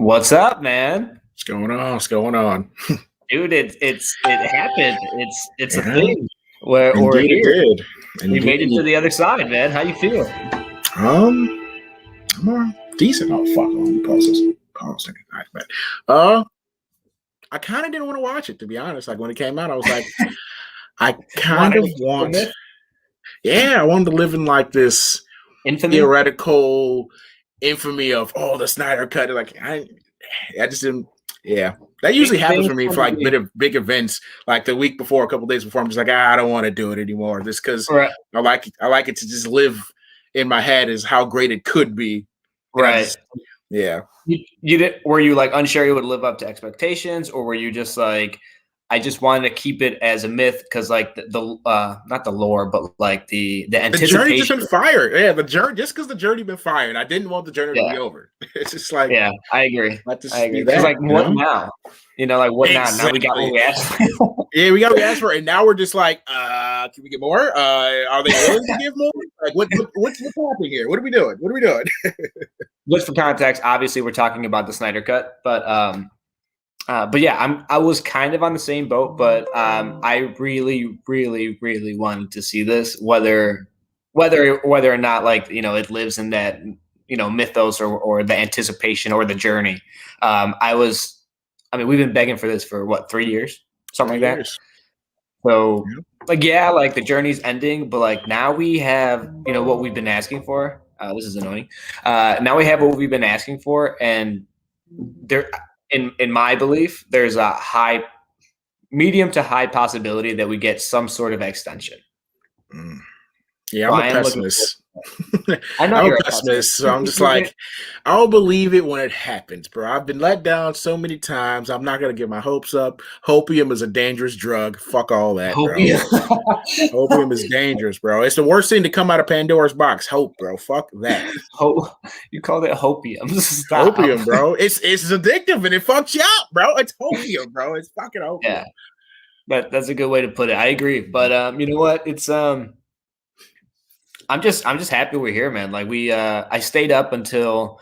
What's up, man? What's going on? What's going on? Dude, it happened. It's a Yeah, thing. We're indeed it here. did. We made it to Indeed. the other side, man. How you feel? Um, I'm decent. Oh fuck! Let me pause this. Pause. All right, but I kind of didn't want to watch it, to be honest. Like when it came out, I was like, I kind Wanted of to keep the want. myth? Yeah, I wanted to live in like this Infamy? theoretical infamy of the Snyder cut. Like I just didn't. Yeah, that usually happens Things for me tend for to like be big events, like the week before, a couple days before. I'm just like, I don't want to do it anymore, just because right. I like it to just live in my head as how great it could be, and I Right. just yeah. You did. Were you like unsure you would live up to expectations, or were you just like, I just wanted to keep it as a myth because like the not the lore, but like the The journey just anticipation. been fired. Yeah, the journey just because the journey been fired. I didn't want the journey to Yeah. be over. It's just like Yeah, I agree. let this I just agree. be Because that, like, what now? Like what now? Now we got what Exactly. we asked for. Yeah, we got what we asked for, and now we're just like, can we get more? Are they willing to give more? Like, what's happening here? What are we doing? What are we doing? Just for context, obviously we're talking about the Snyder cut, but yeah, I was kind of on the same boat, but I really, really, really wanted to see this, whether or not like it lives in that mythos or the anticipation or the journey. I mean, we've been begging for this for what 3 years, something 3 like that. years. So Yeah. like yeah, like the journey's ending, but like now we have what we've been asking for. This is annoying. Now we have what we've been asking for, and there, in my belief, there's a medium to high possibility that we get some sort of extension. Mm. Yeah, So I'm a I am looking forward pessimist. to that. I know I'm a you're a pessimist. pessimist, so I'm just like, I'll believe it when it happens, bro. I've been let down so many times. I'm not gonna get my hopes up. Hopium is a dangerous drug. Fuck all that, bro. Hopium is dangerous, bro. It's the worst thing to come out of Pandora's box. Hope, bro. Fuck that. You called it hopium. Stop. Hopium, bro. It's addictive and it fucks you up, bro. It's hopium, bro. It's fucking hopium. Yeah, that's a good way to put it. I agree, but you know what? It's I'm just happy we're here, man. Like I stayed up until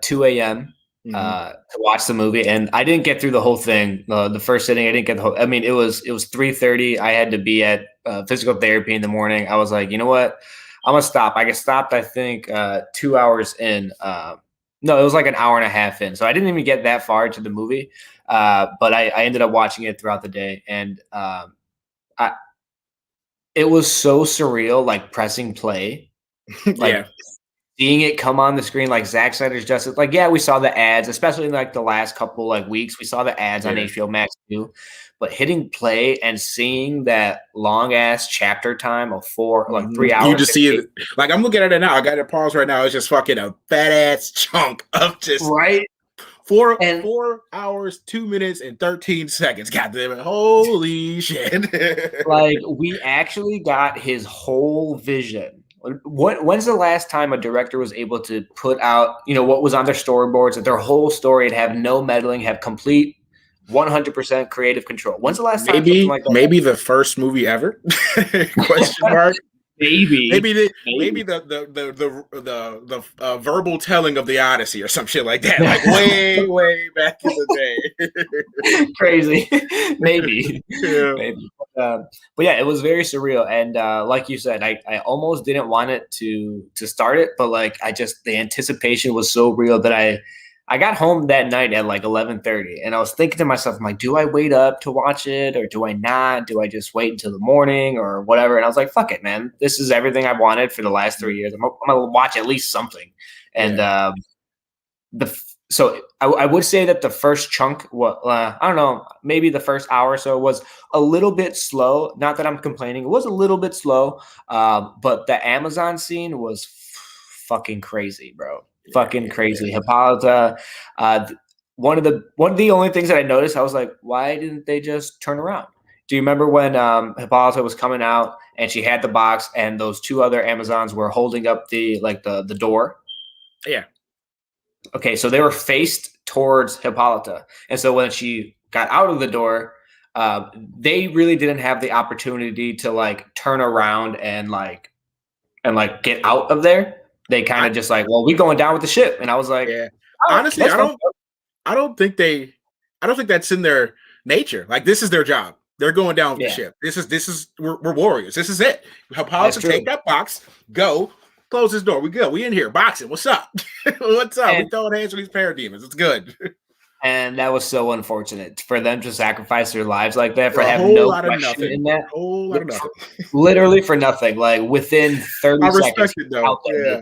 2 a.m. To watch the movie, and I didn't get through the whole thing. The first sitting, I didn't get the whole. I mean, it was 3:30. I had to be at physical therapy in the morning. I was like, you know what? I'm gonna stop. I get stopped. I think 2 hours in. No, it was like an hour and a half in. So I didn't even get that far into the movie. But I ended up watching it throughout the day, and I it was so surreal, like pressing play, like Yeah. seeing it come on the screen, like Zack Snyder's Justice. Like, yeah, we saw the ads, especially in like the last couple like weeks. We saw the ads on Yeah. HBO Max too. But hitting play and seeing that long ass chapter time of 3 hours, You just see it. Like I'm looking at it now. I got it paused right now. It's just fucking a fat ass chunk of just right? four And 4 hours, 2 minutes, and 13 seconds. God damn it! Holy shit! like we actually got his whole vision. When's the last time a director was able to put out, what was on their storyboards, that their whole story and have no meddling, have complete 100% creative control? When's the last time something like that Maybe the first movie ever? Question mark. Maybe The verbal telling of the Odyssey or some shit like that, like way back in the day. Crazy, maybe, yeah. maybe. But yeah, it was very surreal, and like you said, I almost didn't want it to start it, but like the anticipation was so real that I got home that night at like 11:30, and I was thinking to myself, I'm like, do I wait up to watch it or do I not? Do I just wait until the morning or whatever? And I was like, fuck it, man. This is everything I've wanted for the last 3 years. I'm gonna watch at least something. And so I would say that the first chunk, I don't know, maybe the first hour or so was a little bit slow. Not that I'm complaining. It was a little bit slow, but the Amazon scene was fucking crazy, bro. Fucking crazy. Hippolyta, one of the only things that I noticed, I was like, why didn't they just turn around? Do you remember when Hippolyta was coming out and she had the box and those two other Amazons were holding up the door? Yeah. Okay, so they were faced towards Hippolyta. And so when she got out of the door, they really didn't have the opportunity to like turn around and get out of there. They kind of just like, well, we going down with the ship. And I was like, yeah. Honestly, I don't think that's in their nature. Like this is their job. They're going down with the ship. This is we're warriors. This is it. Policy, take that box, go, close this door. We good. We in here boxing. What's up? What's up? We throwing hands with these parademons. It's good. And that was so unfortunate for them to sacrifice their lives like that for having no question in that. A whole lot of nothing. Literally for nothing. Like within 30 seconds. I respect it though. Yeah.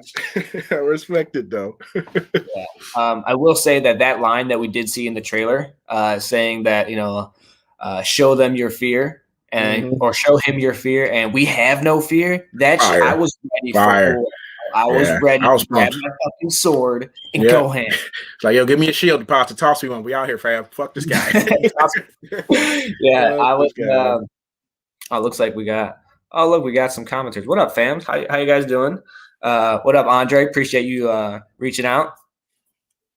I respect it though. Yeah. I will say that line that we did see in the trailer, saying that, show them your fear and or show him your fear, and we have no fear. I was ready for. I was ready to grab my fucking sword and go ham. It's like, yo, give me a shield to toss me one. We out here, fam. Fuck this guy. I was. Looks like we got. Oh, look, we got some commenters. What up, fam? How you guys doing? What up, Andre? Appreciate you reaching out.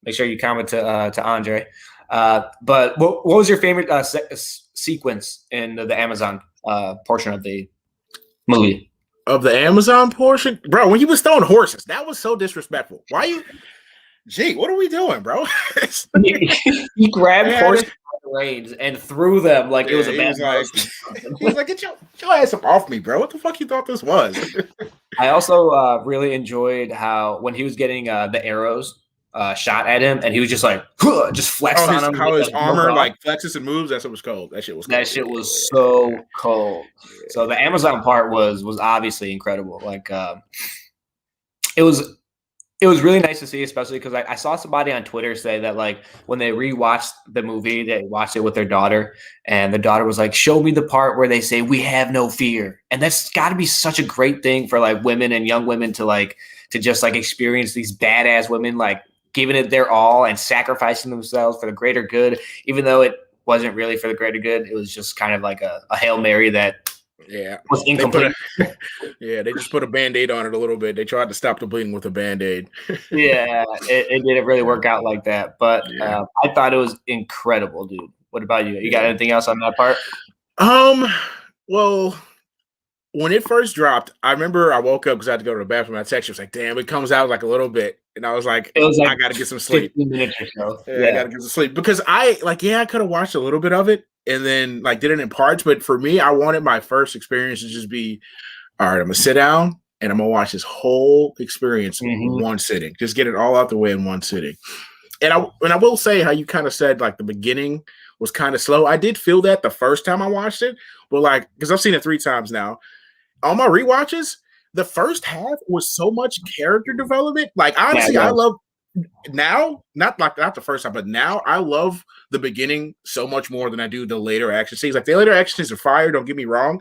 Make sure you comment to Andre. But what was your favorite sequence in the Amazon portion of the movie? Of the Amazon portion? Bro, when he was throwing horses, that was so disrespectful. Why you? Gee, what are we doing, bro? He grabbed horses by the reins and threw them like it was a bad He was like, get your ass up off me, bro. What the fuck you thought this was? I also really enjoyed how when he was getting the arrows shot at him, and he was just like, just flexed on him. How his armor like flexes and moves. That's what was cold. That shit was cold. That shit was so cold. So the Amazon part was obviously incredible. Like it was really nice to see, especially because I saw somebody on Twitter say that like when they rewatched the movie, they watched it with their daughter, and the daughter was like, "Show me the part where they say we have no fear," and that's got to be such a great thing for like women and young women to just like experience these badass women like giving it their all and sacrificing themselves for the greater good, even though it wasn't really for the greater good. It was just kind of like a Hail Mary that was incomplete. They just put a Band-Aid on it a little bit. They tried to stop the bleeding with a Band-Aid. It didn't really work out like that. But I thought it was incredible, dude. What about you? You got anything else on that part? Well, when it first dropped, I remember I woke up because I had to go to the bathroom. I texted, was like, damn, it comes out like a little bit. And I was like, I got to get some sleep. 15 minutes or so. I got to get some sleep. Because I could have watched a little bit of it and then like did it in parts. But for me, I wanted my first experience to just be, all right, I'm going to sit down and I'm going to watch this whole experience in one sitting. Just get it all out the way in one sitting. And I will say how you kind of said like the beginning was kind of slow. I did feel that the first time I watched it. But like, because I've seen it 3 times now. On my rewatches, the first half was so much character development. Like honestly, I love now, not the first time, but now I love the beginning so much more than I do the later action scenes. Like the later action scenes are fire, don't get me wrong,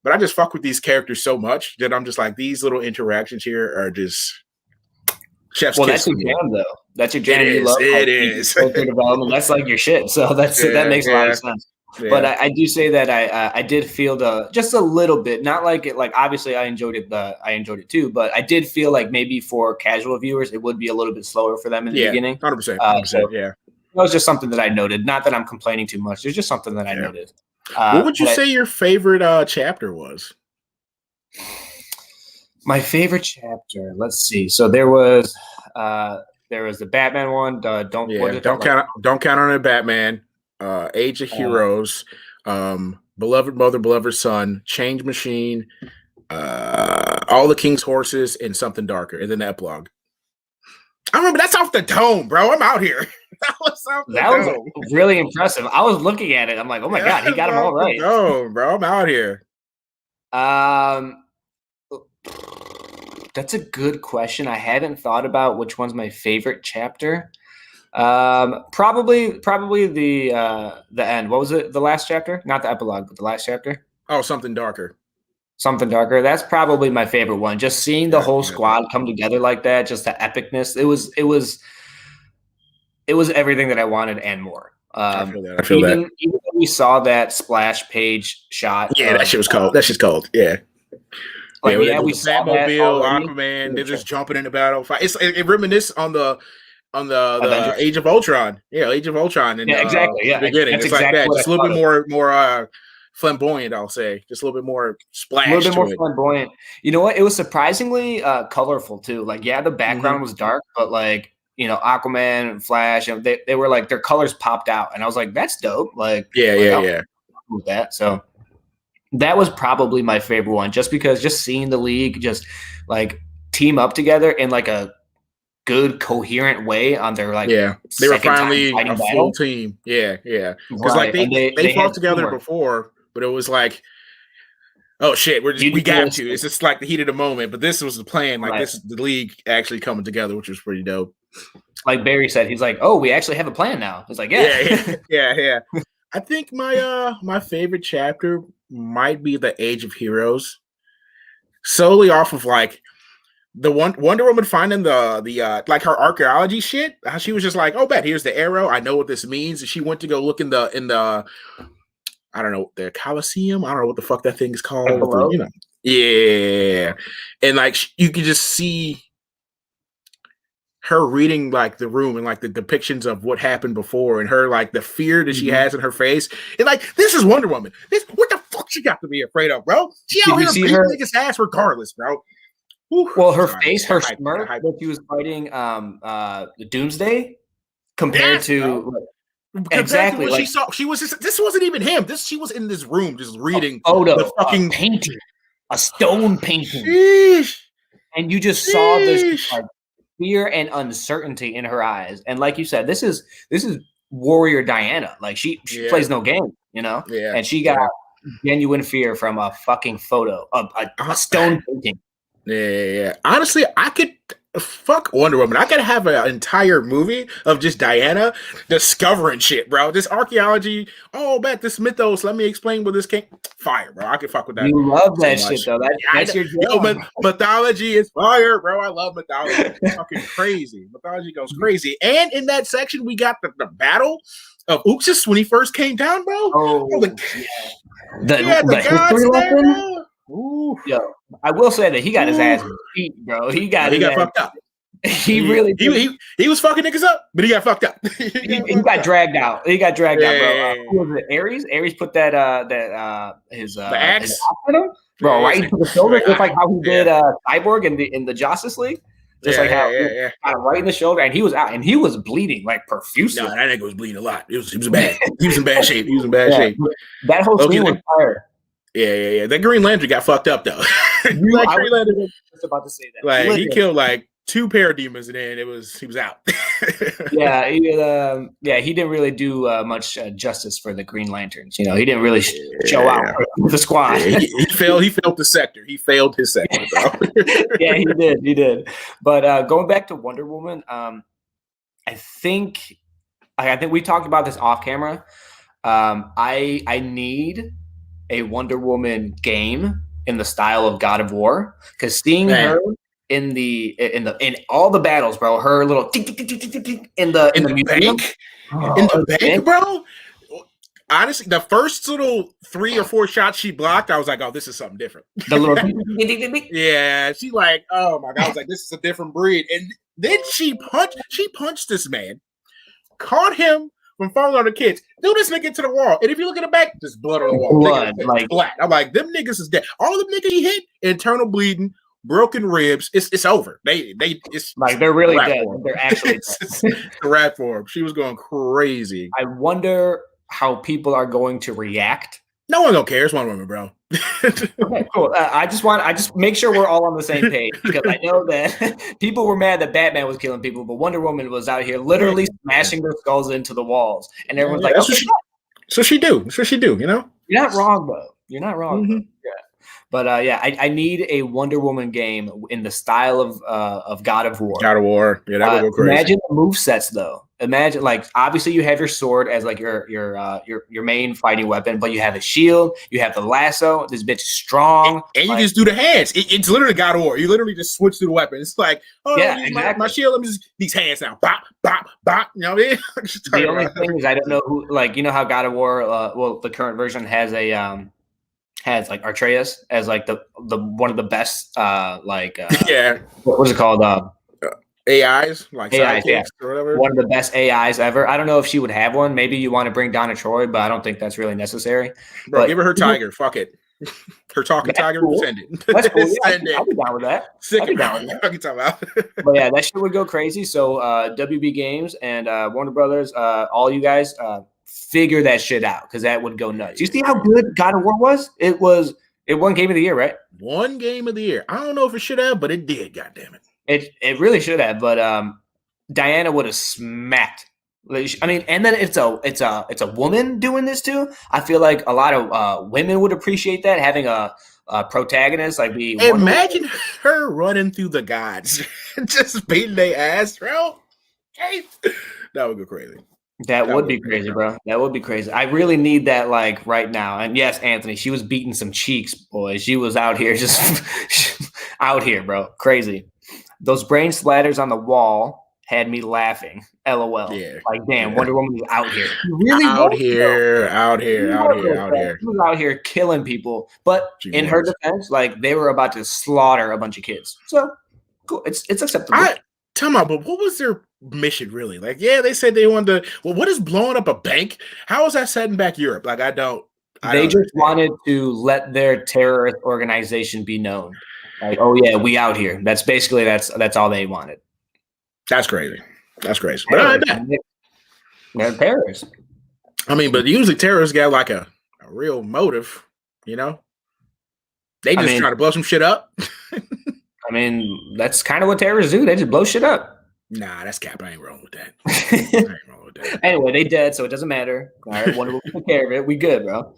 but I just fuck with these characters so much that I'm just like, these little interactions here are just chef's kiss. That's your jam, though. That's your jam. It is. Character development. That's like your shit. So that makes a lot of sense. Yeah. But I do say that I did feel just a little bit, not like it, like obviously I enjoyed it too, but I did feel like maybe for casual viewers it would be a little bit slower for them in the beginning. 100%. It was just something that I noted. Not that I'm complaining too much. It's just something that I noted. What would you say your favorite chapter was? My favorite chapter. Let's see. So there was the Batman one. Don't count on it, Batman. Age of Heroes, Beloved Mother, Beloved Son, Change Machine, All the King's Horses, and Something Darker, and then the epilogue. I remember that's off the dome, bro. I'm out here. That was really impressive. I was looking at it. I'm like, oh my god, he got them all right. No, bro, I'm out here. That's a good question. I haven't thought about which one's my favorite chapter. Probably the end. What was it? The last chapter? Not the epilogue, but the last chapter. Oh, Something Darker. Something Darker. That's probably my favorite one. Just seeing the whole squad come together like that, just the epicness. It was everything that I wanted and more. I feel that. Even when we saw that splash page shot. Yeah, that shit was cold. That shit's cold. Yeah. Like, we saw Batmobile, Aquaman. They're just jumping in the battle. It reminisces on the Age of Ultron. Yeah, Age of Ultron. Exactly. Yeah, the beginning. It's like that. Just a little bit more flamboyant, I'll say. Just a little bit more splash. A little bit more flamboyant. You know what? It was surprisingly colorful too. Like, the background was dark, but like, Aquaman, Flash, and they were like their colors popped out, and I was like, that's dope. Like, yeah. With that, so that was probably my favorite one, just because just seeing the league just like team up together in like a good coherent way on their like they were finally a full team. Yeah because like they fought together before, but it was like, oh shit, we got to. It's just like the heat of the moment, but this was the plan. Like this is the league actually coming together, which was pretty dope. Like Barry said, he's like, oh, we actually have a plan now. It's like, yeah. I think my favorite chapter might be the Age of Heroes, solely off of like the Wonder Woman finding the like her archaeology shit. How she was just like, oh, bet here's the arrow. I know what this means. And she went to go look in the I don't know, the Coliseum. I don't know what the fuck that thing is called. Yeah, and like you could just see her reading like the room and like the depictions of what happened before, and her like the fear that she has in her face. And like, this is Wonder Woman. What the fuck she got to be afraid of, bro? She out here beating niggas' ass regardless, bro. Ooh, well, her face, her smirk when she was fighting the Doomsday compared to exactly what she saw. She was this wasn't even him. She was in this room just reading the fucking painting, a stone painting, and you just saw this like fear and uncertainty in her eyes. And like you said, this is Warrior Diana. Like she plays no game, and she got genuine fear from a fucking photo of a stone painting. Yeah. Honestly, I could fuck Wonder Woman. I could have an entire movie of just Diana discovering shit, bro. This archaeology. Oh, bet this mythos. Let me explain what this came. Fire, bro. I can fuck with that. You love that shit, though. That's your job. Mythology is fire, bro. I love mythology. It's fucking crazy. Mythology goes crazy. And in that section, we got the battle of Uxas when he first came down, bro. The history lesson. Ooh. Yo, I will say that he got his ass beat, bro. He got fucked up. He really did. He was fucking niggas up, but he got fucked up. he got dragged out. He got dragged out, bro. Who was it? Ares? Ares put the axe his bro, right into the shoulder, just like how he did Cyborg in the Justice League. Just like how got right in the shoulder, and he was out, and he was bleeding like profusely. No, that nigga was bleeding a lot. He was bad. He was in bad shape. That whole scene was fire. Yeah. That Green Lantern got fucked up though. I was just about to say that. Like he killed like 2 parademons, and then he was out. He didn't really do much justice for the Green Lanterns. He didn't really show out for the squad. He failed the sector. He failed his sector, bro. Yeah, he did. But going back to Wonder Woman, I think we talked about this off camera. I need a Wonder Woman game in the style of God of War, because seeing her in all the battles, bro, her little in the bank, in the bank, bro. Honestly, the first little 3 or 4 shots she blocked, I was like, oh, this is something different. The little yeah, she like, oh my god, I was like, this is a different breed. And then she punched this man, caught him from falling on the kids, threw this nigga to the wall. And if you look at the back, there's blood on the wall. Blood, like black. I'm like, them niggas is dead. All the niggas he hit, internal bleeding, broken ribs. It's over. It's like they're really dead. They're actually dead. A rat form. She was going crazy. I wonder how people are going to react. No one don't care. It's Wonder Woman, bro. Okay, cool. I just make sure we're all on the same page, because I know that people were mad that Batman was killing people, but Wonder Woman was out here literally smashing their skulls into the walls, and everyone's like, "Okay, so she do." You're not wrong, though. You're not wrong. Mm-hmm. Yeah. But I need a Wonder Woman game in the style of God of War. God of War, yeah, that would go crazy. Imagine the movesets, though. Imagine, like, obviously you have your sword as like your main fighting weapon, but you have a shield, you have the lasso. This bitch is strong, and you just do the hands. It's literally God of War. You literally just switch through the weapon. It's like, oh yeah, exactly. my shield. Let me just these hands now. Bop, bop, bop. You know what I mean? The only thing is, I don't know who. Like, how God of War. The current version has a has like Atreus as like the one of the best what's it called AIs, like AIs, or whatever. One of the best AIs ever. I don't know if she would have one. Maybe you want to bring Donna Troy, but I don't think that's really necessary. Bro, give her Tiger. Fuck it. Her talking tiger, cool. send it. That's cool. Yeah, Send it. I'll be down with that. Sick I'll be down with that. talking about. But yeah, that shit would go crazy. So WB Games and Warner Brothers, all you guys, figure that shit out because that would go nuts. You see how good God of War was? It won Game of the Year, right? One Game of the Year. I don't know if it should have, but it did. God damn it. It really should have. But Diana would have smacked. I mean, and then it's a woman doing this too. I feel like a lot of women would appreciate that, having a protagonist like we. Imagine her running through the gods, just beating their ass, bro. That would go crazy. That would be crazy, bro. That would be crazy. I really need that like right now. And yes, Anthony, she was beating some cheeks, boy. She was out here just out here, bro. Crazy. Those brain splatters on the wall had me laughing. LOL. Yeah. Like, damn, Wonder Woman was out here. Really out here. She was out here killing people. But in her defense, like they were about to slaughter a bunch of kids. So cool. It's acceptable. Tell me, but what was their mission really? Like, yeah, they said they wanted to. Well, what is blowing up a bank? How is that setting back Europe? Like, they just wanted to let their terrorist organization be known. Like, oh yeah, we out here. That's basically that's all they wanted. That's crazy. But they're terrorists. I mean, but usually terrorists got like a real motive, you know? They just try to blow some shit up. I mean, that's kind of what terrorists do. They just blow shit up. Nah, that's cap. I ain't wrong with that. Anyway, they dead, so it doesn't matter. All right, Wonder Woman took care of it. We good, bro.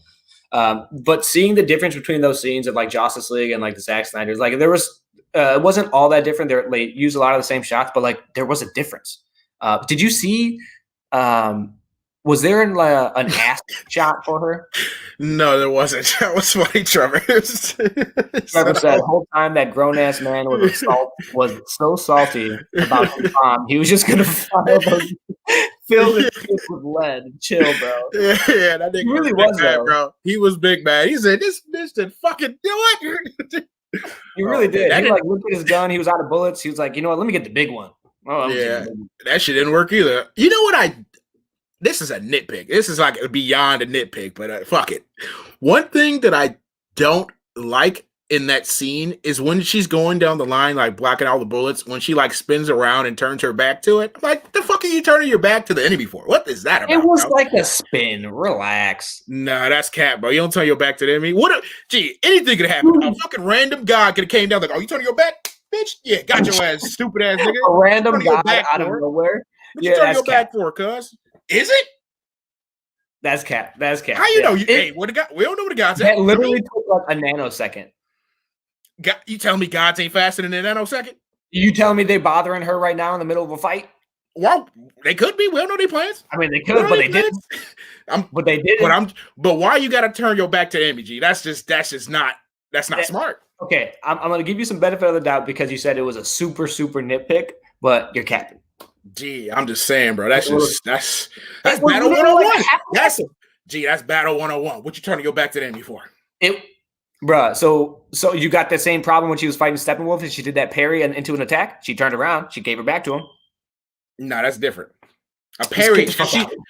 But seeing the difference between those scenes of like Justice League and like the Zack Snyder's, like there was, it wasn't all that different. They used a lot of the same shots, but like there was a difference. Did you see? Was there an ass shot for her? No, there wasn't. That was funny, Trevor. Trevor said the whole time that grown ass man was so salty about his mom, he was just gonna fill his shit with lead and chill, bro. Yeah, that nigga really was mad, bro. He was big mad. He said, "This bitch did fucking do it." He really did. He like looked at his gun. He was out of bullets. He was like, you know what? Let me get the big one. Oh, yeah, that shit didn't work either. You know what this is a nitpick. This is like beyond a nitpick, but fuck it. One thing that I don't like in that scene is when she's going down the line, like blocking all the bullets, when she like spins around and turns her back to it. I'm like, the fuck are you turning your back to the enemy for? What is that about? It was like a spin. Relax. Nah, that's cap, bro. You don't turn your back to the enemy. Anything could happen. A fucking random guy could have came down like, oh, you turning your back? Bitch, yeah, got your ass, stupid ass nigga. A random guy out of nowhere. What you turn your back for, cuz? Is it? That's cap. How you know? We don't know what the gods. That literally took like a nanosecond. You telling me gods ain't faster than a nanosecond? You telling me they bothering her right now in the middle of a fight? Well, they could be. We don't know their plans. I mean, they could, but they didn't. But they didn't. But why you got to turn your back to the enemy? That's not smart. Okay, I'm going to give you some benefit of the doubt because you said it was a super nitpick, but you're capping. Gee, I'm just saying, bro. That's battle 101. That's battle 101. What you turning your back to the enemy for? Bruh, so you got the same problem when she was fighting Steppenwolf and she did that parry and into an attack? She turned around. She gave her back to him. No, that's different. A parry.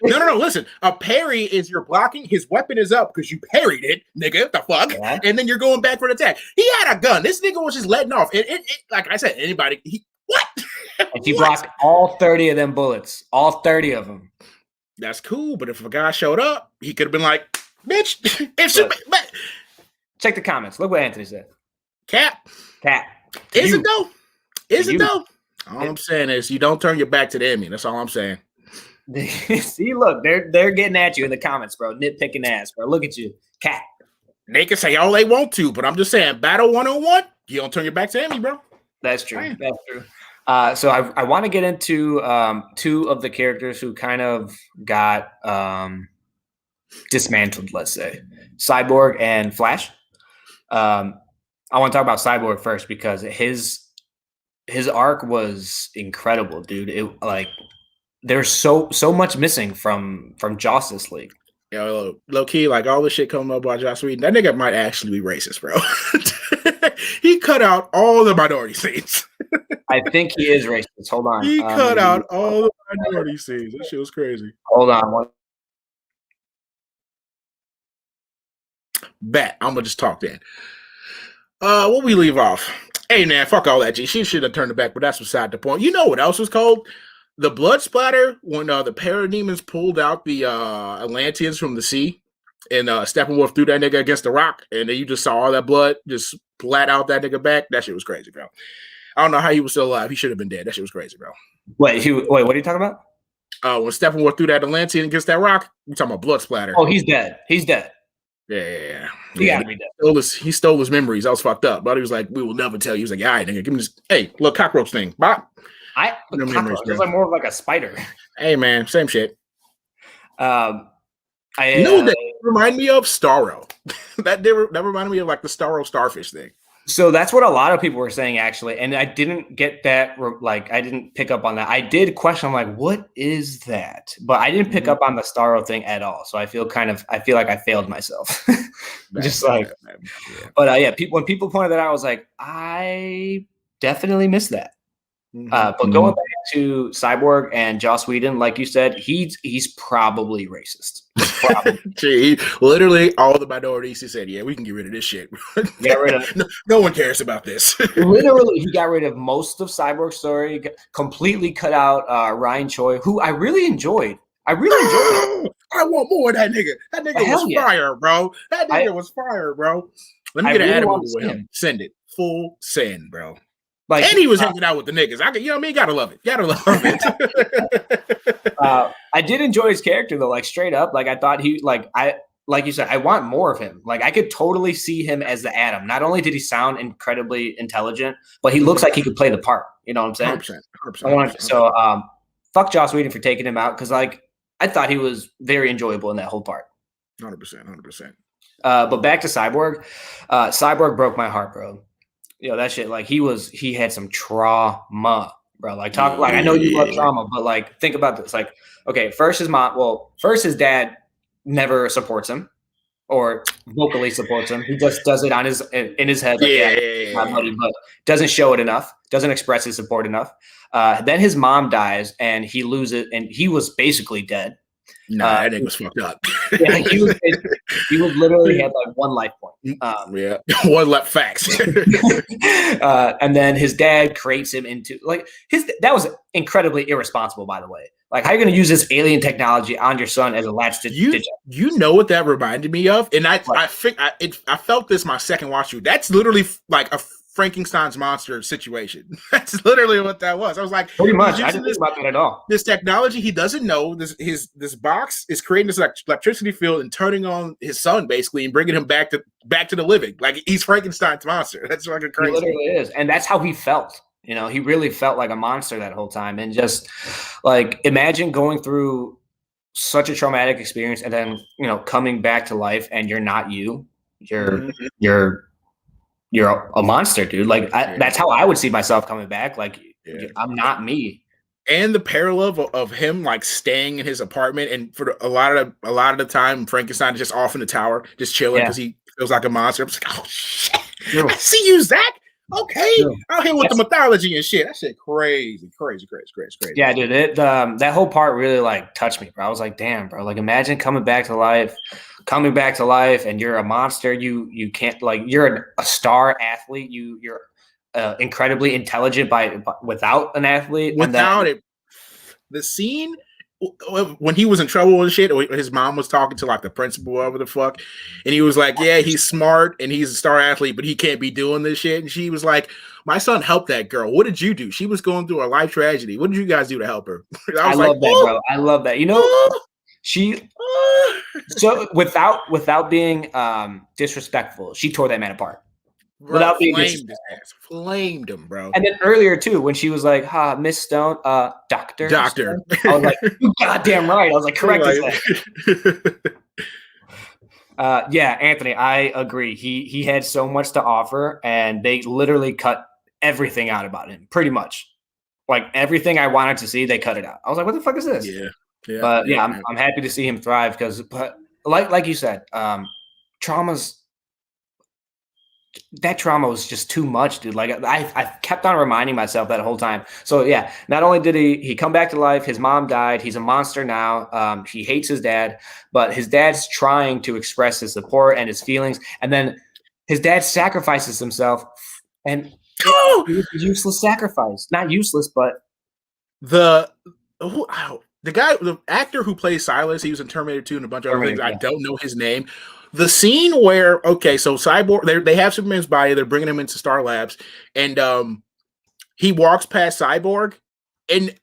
No. Listen, a parry is you're blocking. His weapon is up because you parried it, nigga. The fuck? Yeah. And then you're going back for an attack. He had a gun. This nigga was just letting off. Like I said, anybody. What? And she blocked all 30 of them bullets. All 30 of them. That's cool. But if a guy showed up, he could have been like, bitch. Check the comments. Look what Anthony said. Cap. Is it though? All I'm saying is you don't turn your back to the enemy. That's all I'm saying. See, look, they're getting at you in the comments, bro. Nitpicking ass, bro. Look at you. Cat. They can say all they want to, but I'm just saying, battle 101, you don't turn your back to the enemy, bro. That's true. Man. That's true. So I want to get into two of the characters who kind of got dismantled, let's say. Cyborg and Flash. I want to talk about Cyborg first because his arc was incredible, dude. It like there's so much missing from Justice League. Yo, low key, like all this shit coming up about Joss Whedon, that nigga might actually be racist, bro. He cut out all the minority scenes. I think he is racist. Hold on. He cut out all the minority scenes. That shit was crazy. Hold on. Bet. I'm gonna just talk then. What we leave off? Hey man, fuck all that. G. She should have turned it back, but that's beside the point. You know what else was cold? The blood splatter when the parademons pulled out the Atlanteans from the sea and Steppenwolf threw that nigga against the rock, and then you just saw all that blood just splat out that nigga back. That shit was crazy, bro. I don't know how he was still alive. He should have been dead. That shit was crazy, bro. Wait, what are you talking about? When Steppenwolf threw that Atlantean against that rock, we talking about blood splatter. Oh, he's dead. He's dead. Yeah. He gotta be dead. He stole his memories. That was fucked up. But he was like, "We will never tell you." He was like, "All right, nigga, give me this. Hey, little cockroach thing, bop." It's like more of like a spider. Hey man, same shit. You know that remind me of Starro. that reminded me of like the Starro starfish thing. So that's what a lot of people were saying, actually, and I didn't get that. Like, I didn't pick up on that. I did question, I'm like, what is that? But I didn't pick up on the Starro thing at all. So I feel like I failed myself. Just like, but yeah, when people pointed that out, I was like, I definitely missed that. But going back to Cyborg and Joss Whedon, like you said, he's probably racist. Gee, literally all the minorities, he said, "Yeah, we can get rid of this shit. Get rid of no one cares about this." Literally, he got rid of most of Cyborg's story, completely cut out Ryan Choi, who I really enjoyed. I want more of that nigga. That nigga was fire, bro. That nigga was fire, bro. Let me get an animal with him. Send it. Full send, bro. Like, and he was hanging out with the niggas. You know what I mean? Gotta love it. I did enjoy his character though, like straight up. Like I thought like you said, I want more of him. Like I could totally see him as the Atom. Not only did he sound incredibly intelligent, but he looks like he could play the part. You know what I'm saying? 100%. So fuck Joss Whedon for taking him out, because like I thought he was very enjoyable in that whole part. 100%. But back to Cyborg. Cyborg broke my heart, bro. You know, that shit, like he had some trauma, bro. Like I know you love trauma, but like think about this. Like, okay, first his dad never supports him or vocally supports him. He just does it in his head. Like, my money, but doesn't show it enough, doesn't express his support enough. Then his mom dies and he loses, and he was basically dead. Nah, that nigga was fucked up. Yeah, he was literally had like one life point. One life facts. And then his dad creates him into that was incredibly irresponsible, by the way. Like, how are you going to use this alien technology on your son as a latch? You know what that reminded me of, and I felt this my second watch through. That's literally like a Frankenstein's monster situation. That's literally what that was. I was like, pretty much. I didn't think about that at all. This technology, he doesn't know. This box is creating this electricity field and turning on his son basically, and bringing him back to the living. Like he's Frankenstein's monster. That's fucking crazy. He literally is, and that's how he felt. You know, he really felt like a monster that whole time, and just like imagine going through such a traumatic experience and then coming back to life, and you're not you. You're a monster, dude. Like that's how I would see myself coming back. Like I'm not me. And the parallel of him like staying in his apartment, and for a lot of the time, Frankenstein is just off in the tower, just chilling because he feels like a monster. I'm just like, oh shit, I see you, Zack. Okay, out here with the mythology and shit. That shit crazy. Yeah, dude. That whole part really like touched me, bro. I was like, damn, bro. Like imagine coming back to life, and you're a monster. You can't, like, you're a star athlete. You're incredibly intelligent without an athlete. Without it, the scene when he was in trouble and shit, his mom was talking to like the principal, whatever the fuck, and he was like, yeah, he's smart and he's a star athlete, but he can't be doing this shit. And she was like, my son helped that girl. What did you do? She was going through a life tragedy. What did you guys do to help her? I love that, bro. I love that. She so without being disrespectful, she tore that man apart. Bro, without being flamed him, bro. And then earlier too, when she was like, Miss Stone, Doctor. I was like, you goddamn right. I was like, correct that. Yeah, Anthony, I agree. He had so much to offer, and they literally cut everything out about him, pretty much. Like everything I wanted to see, they cut it out. I was like, what the fuck is this? But I'm happy to see him thrive, but like you said, trauma's that trauma was just too much, dude. Like I kept on reminding myself that whole time. So yeah, not only did he come back to life, his mom died. He's a monster now. He hates his dad, but his dad's trying to express his support and his feelings, and then his dad sacrifices himself, and it was a useless sacrifice. Not useless, but the actor who plays Silas, he was in Terminator 2 and a bunch of other things. Yeah. I don't know his name. The scene where, so Cyborg, they have Superman's body, they're bringing him into Star Labs, and he walks past Cyborg, and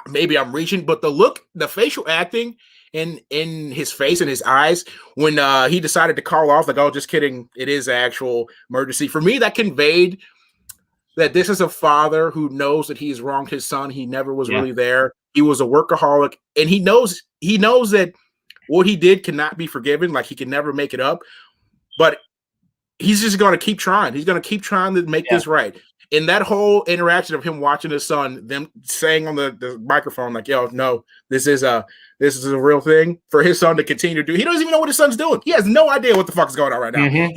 maybe I'm reaching, but the facial acting in his face and his eyes when he decided to call off, like, oh, just kidding, it is an actual emergency. For me, that conveyed that this is a father who knows that he's wronged his son. He never was really there. He was a workaholic, and he knows that what he did cannot be forgiven. Like, he can never make it up, but he's just going to keep trying. He's going to keep trying to make this right. And that whole interaction of him watching his son, them saying on the microphone, like, yo, no, this is a real thing, for his son to continue to do. He doesn't even know what his son's doing. He has no idea what the fuck is going on right now. Mm-hmm.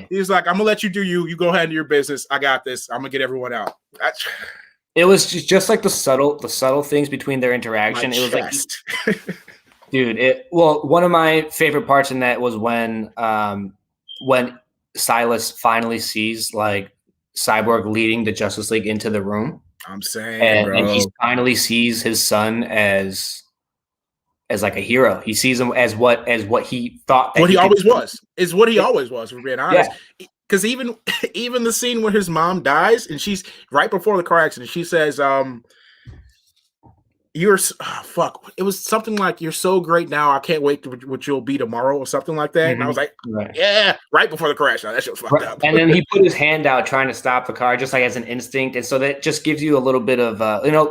He's like, I'm going to let you do you. You go ahead and do your business. I got this. I'm going to get everyone out. It was just like the subtle things between their interaction. It was like, dude, one of my favorite parts in that was when Silas finally sees like Cyborg leading the Justice League into the room. I'm saying, and he finally sees his son as like a hero. He sees him as what he thought. What he always was. Is what he always was, for being honest. Because even the scene where his mom dies, and she's right before the car accident, she says, it was something like, you're so great now, I can't wait to what you'll be tomorrow, or something like that. And I was like, right before the crash. That shit was fucked up. And then he put his hand out trying to stop the car, just like as an instinct. And so that just gives you a little bit of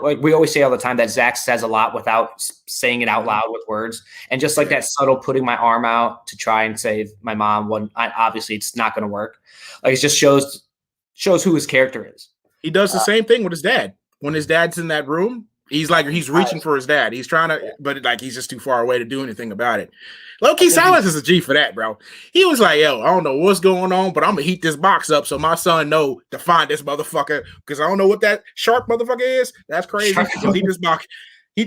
like we always say all the time, that Zack says a lot without saying it out loud with words. And just like that subtle putting my arm out to try and save my mom, obviously it's not going to work. Like, it just shows who his character is. He does the same thing with his dad. When his dad's in that room, he's reaching for his dad. He's trying to, but like, he's just too far away to do anything about it. Low-key Silence is a G for that, bro. He was like, yo, I don't know what's going on, but I'm gonna heat this box up so my son know to find this motherfucker, because I don't know what that shark motherfucker is. That's crazy. So heat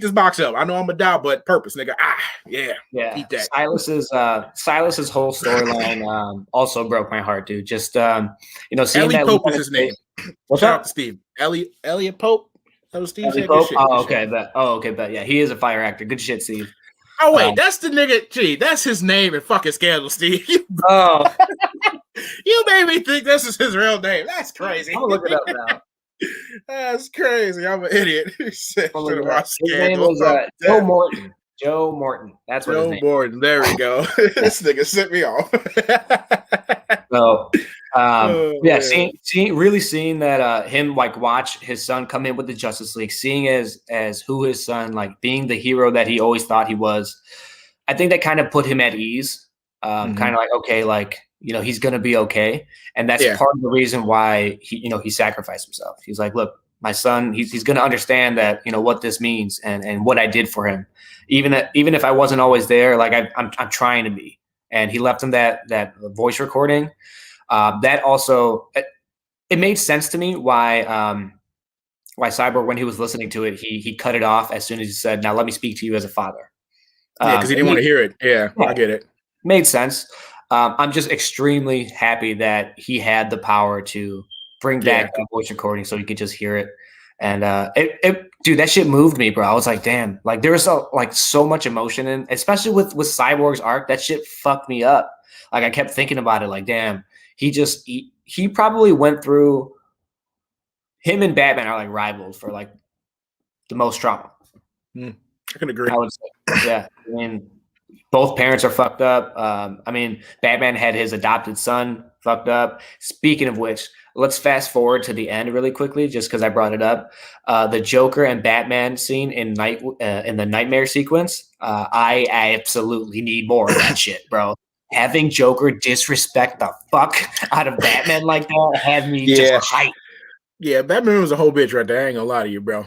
this box up. I know I'm a die, but purpose, nigga. Yeah. Eat that. Silas's whole storyline also broke my heart, dude. Just seeing Ellie that Pope is his name. What's Shout up, out to Steve? Elliot Pope. That was Steve. But yeah, he is a fire actor. Good shit, Steve. Oh wait, that's the nigga. Gee, that's his name in fucking Scandal, Steve. You made me think this is his real name. That's crazy. I'll look it up now. That's crazy. I'm an idiot. His name was Joe Morton. Joe Morton. That's what Joe his name. Morton. There we go. This nigga sent me off. So, seeing that him like watch his son come in with the Justice League, seeing as who his son, like being the hero that he always thought he was, I think that kind of put him at ease. Kind of like, okay, like, he's gonna be okay, and that's part of the reason why he sacrificed himself. He's like, look, my son, he's gonna understand that what this means and what I did for him, even if I wasn't always there, like I'm trying to be. And he left him that voice recording. That also, it made sense to me why Cyborg, when he was listening to it, he cut it off as soon as he said, "Now let me speak to you as a father." Because he didn't want to hear it. Yeah, I get it. Made sense. I'm just extremely happy that he had the power to bring back the voice recording so he could just hear it. And dude, that shit moved me, bro. I was like, damn, like there was so much emotion in, especially with Cyborg's arc. That shit fucked me up. Like, I kept thinking about it, like, damn, he probably went through. Him and Batman are like rivals for like the most trauma. I can agree. I would say, yeah. I mean, both parents are fucked up. Batman had his adopted son fucked up. Speaking of which, let's fast forward to the end really quickly, just because I brought it up. The Joker and Batman scene in the nightmare sequence. I absolutely need more of that shit, bro. Having Joker disrespect the fuck out of Batman like that had me just hyped. Yeah, Batman was a whole bitch right there. I ain't gonna lie to you, bro.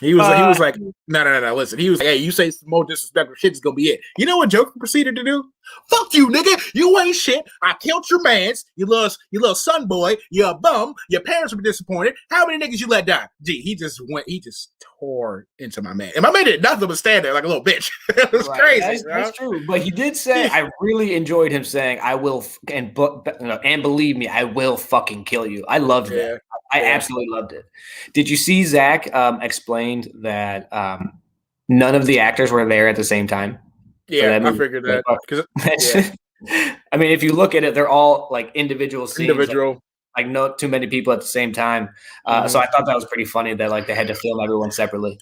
He was like, no. Listen, he was like, hey, you say some more disrespectful shit is gonna be it. You know what Joker proceeded to do? Fuck you, nigga. You ain't shit. I killed your mans. You little son boy. You're a bum. Your parents were disappointed. How many niggas you let die? Gee, he just tore into my man. And my man did nothing but stand there like a little bitch. It was crazy. That's true. But he did say, I really enjoyed him saying, I will, and believe me, I will fucking kill you. I loved that. I absolutely loved it. Did you see Zack explained that none of the actors were there at the same time? Yeah, I figured that. I mean, if you look at it, they're all like individual scenes. Like not too many people at the same time. So I thought that was pretty funny that like they had to film everyone separately.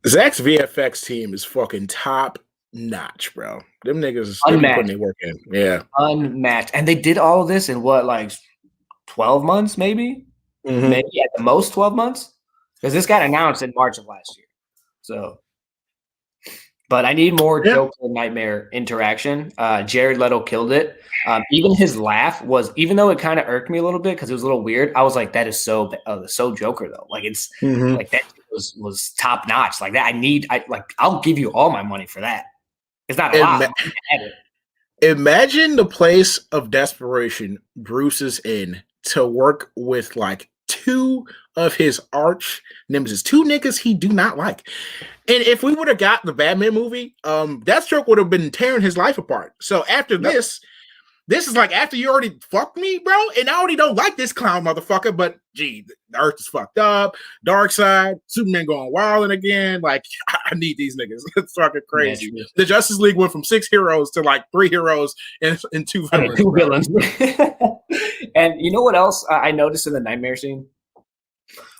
Zack's VFX team is fucking top notch, bro. Them niggas are putting their work in. Yeah. Unmatched. And they did all of this in what, like 12 months, maybe? Maybe at the most 12 months? Because this got announced in March of last year. So, but I need more Joker Nightmare interaction. Jared Leto killed it. Even his laugh was, even though it kind of irked me a little bit because it was a little weird, I was like, that is so Joker though. Like it's like that was top notch. Like that, I'll give you all my money for that. It's not a lot. Imagine the place of desperation Bruce is in to work with like two of his arch nemesis, two niggas he do not like. And if we would have got the Batman movie, Deathstroke would have been tearing his life apart. So after this is like after you already fucked me, bro, and I already don't like this clown motherfucker, but gee, the Earth is fucked up, Darkseid, Superman going wild and again. Like, I need these niggas. It's fucking crazy. Yeah, the Justice League went from 6 heroes to like 3 heroes and 2 villains. 2 villains. And you know what else I noticed in the nightmare scene?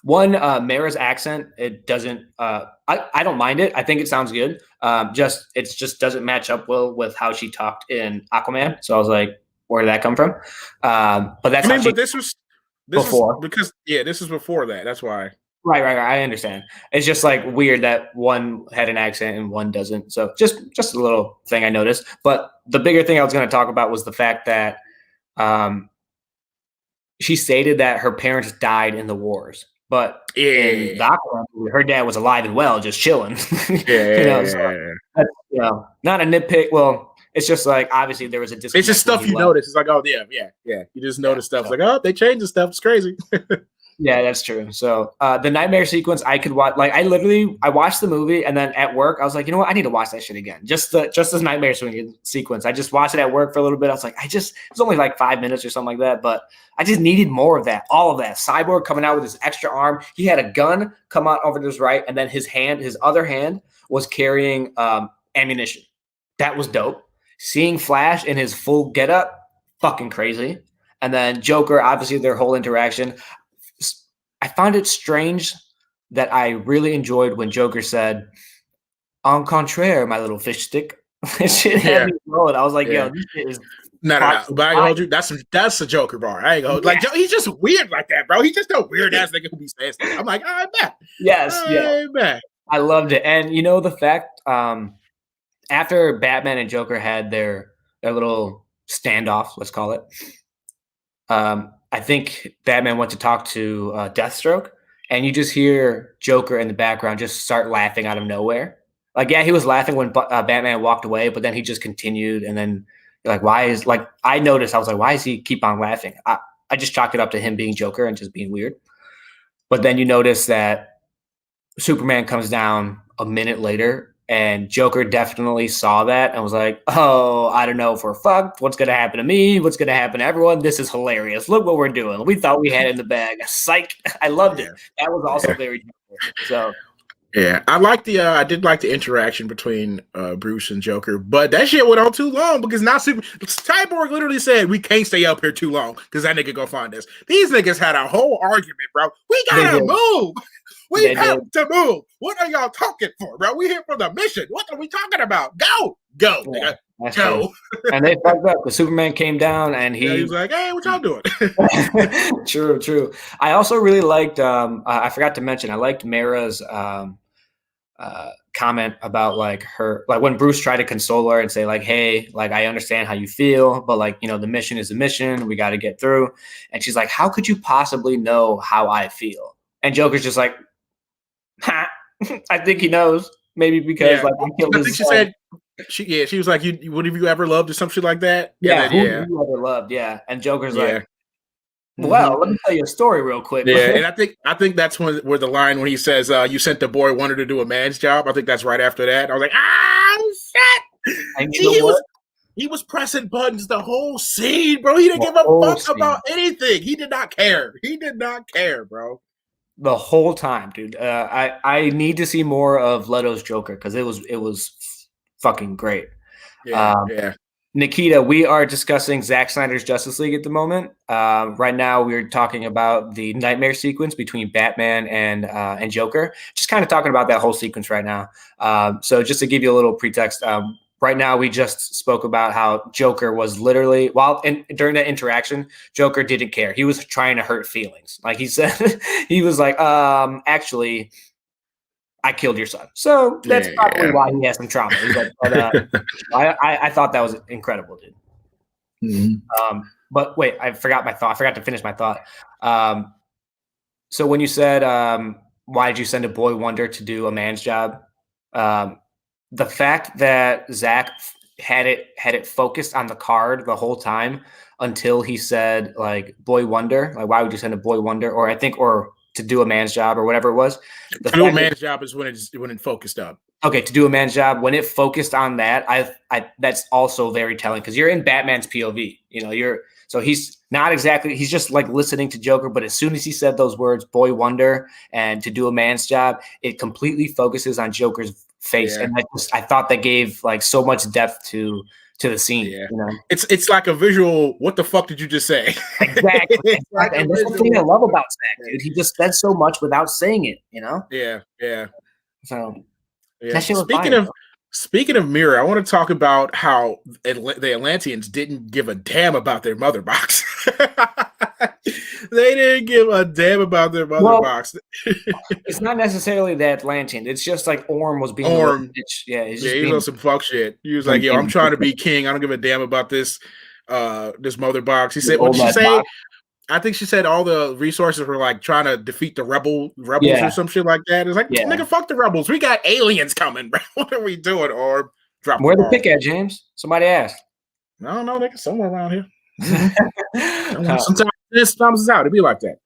One, Mara's accent, it doesn't I don't mind it. I think it sounds good. It just doesn't match up well with how she talked in Aquaman. So I was like, where did that come from? But that's but this was before. This is before that. That's why. Right. I understand. It's just like weird that one had an accent and one doesn't. So just a little thing I noticed. But the bigger thing I was going to talk about was the fact that she stated that her parents died in the wars. But in the Aquaman movie, her dad was alive and well, just chilling. That's, not a nitpick. Well, it's just like obviously there was a disconnect. It's just stuff you notice. It's like, oh yeah. You just notice stuff. It's like, oh, they changed the stuff. It's crazy. Yeah, that's true. So the nightmare sequence, I could watch. Like I watched the movie and then at work, I was like, you know what? I need to watch that shit again. Just this nightmare sequence. I just watched it at work for a little bit. I was like, it was only like 5 minutes or something like that, but I just needed more of that. All of that. Cyborg coming out with his extra arm. He had a gun come out over to his right, and then his other hand was carrying ammunition. That was dope. Seeing Flash in his full getup, fucking crazy. And then Joker, obviously their whole interaction. I found it strange that I really enjoyed when Joker said, "En contraire, my little fish stick." Shit had me rolling. I was like, "Yo, this shit is." No. But I hold you. That's a Joker bar. I ain't gonna like. He's just weird like that, bro. He's just a weird ass nigga who be saying stuff. I'm like, I bet. Yes, I loved it, and you know the fact after Batman and Joker had their little standoff, let's call it. I think Batman went to talk to Deathstroke, and you just hear Joker in the background just start laughing out of nowhere. Like, yeah, he was laughing when Batman walked away, but then he just continued. And then you're like, I noticed, I was like, why does he keep on laughing? I just chalked it up to him being Joker and just being weird. But then you notice that Superman comes down a minute later, and Joker definitely saw that and was like, oh, I don't know if we're fucked. What's going to happen to me? What's going to happen to everyone? This is hilarious. Look what we're doing. We thought we had it in the bag. Psych. I loved it. That was also very Joker. So. Yeah, I did like the interaction between Bruce and Joker, but that shit went on too long because now Cyborg literally said, we can't stay up here too long because that nigga gonna find us. These niggas had a whole argument, bro. We gotta move. We have to move. What are y'all talking for, bro? We here for the mission. What are we talking about? Go, nigga. Go. And they fucked up. The Superman came down and he was like, hey, what y'all doing? True. I also really liked, I forgot to mention, I liked Mara's comment about like her, like when Bruce tried to console her and say like, hey, like I understand how you feel, but like, you know, the mission is a mission. We got to get through. And she's like, how could you possibly know how I feel? And Joker's just like, ha. I think he knows. Maybe because like I think she said she was like, "You would have you ever loved?" or some shit like that. Yeah, and then, who you ever loved? Yeah, and Joker's yeah. like, well, let me tell you a story real quick. Yeah, and I think that's where the line when he says, "You sent the boy Wonder to do a man's job." I think that's right after that. I was like, shit! And He was pressing buttons the whole scene, bro. He didn't give a fuck about anything. He did not care. He did not care, bro. The whole time, dude. I need to see more of Leto's Joker because it was fucking great. Yeah. Nikita, we are discussing Zack Snyder's Justice League at the moment. Right now, we're talking about the nightmare sequence between Batman and Joker. Just kind of talking about that whole sequence right now. So just to give you a little pretext, right now we just spoke about how Joker was literally during that interaction, Joker didn't care. He was trying to hurt feelings. Like he said, he was like, actually, I killed your son. So that's probably why he has some trauma. But I thought that was incredible, dude. Mm-hmm. But wait, I forgot my thought. I forgot to finish my thought. So when you said, why did you send a boy Wonder to do a man's job? The fact that Zack had it focused on the card the whole time until he said, like, boy Wonder, like, why would you send a boy Wonder? Or to do a man's job or whatever it was. To do a man's job is when it focused up. Okay, to do a man's job, when it focused on that, I that's also very telling because you're in Batman's POV. He's just like listening to Joker, but as soon as he said those words, boy Wonder, and to do a man's job, it completely focuses on Joker's face. And I thought that gave like so much depth to the scene. Yeah. You know? It's like a visual, what the fuck did you just say? Exactly. And that's the thing I love about Zack, dude. He just said so much without saying it, you know? Yeah. So Speaking of mirror, I want to talk about how the Atlanteans didn't give a damn about their mother box. They didn't give a damn about their mother box. It's not necessarily the Atlantean. It's just like Orm was being bitch. Yeah, he was on some fuck shit. He was like, "Yo, I'm trying to be king. I don't give a damn about this mother box." He said, "What did she say?" Box. I think she said all the resources were like trying to defeat the rebels or some shit like that. It's like, nigga, fuck the rebels. We got aliens coming, bro. What are we doing? Or where the pick at, James? Somebody asked. I don't know, nigga. Somewhere around here. Sometimes it's out. It'd be like that.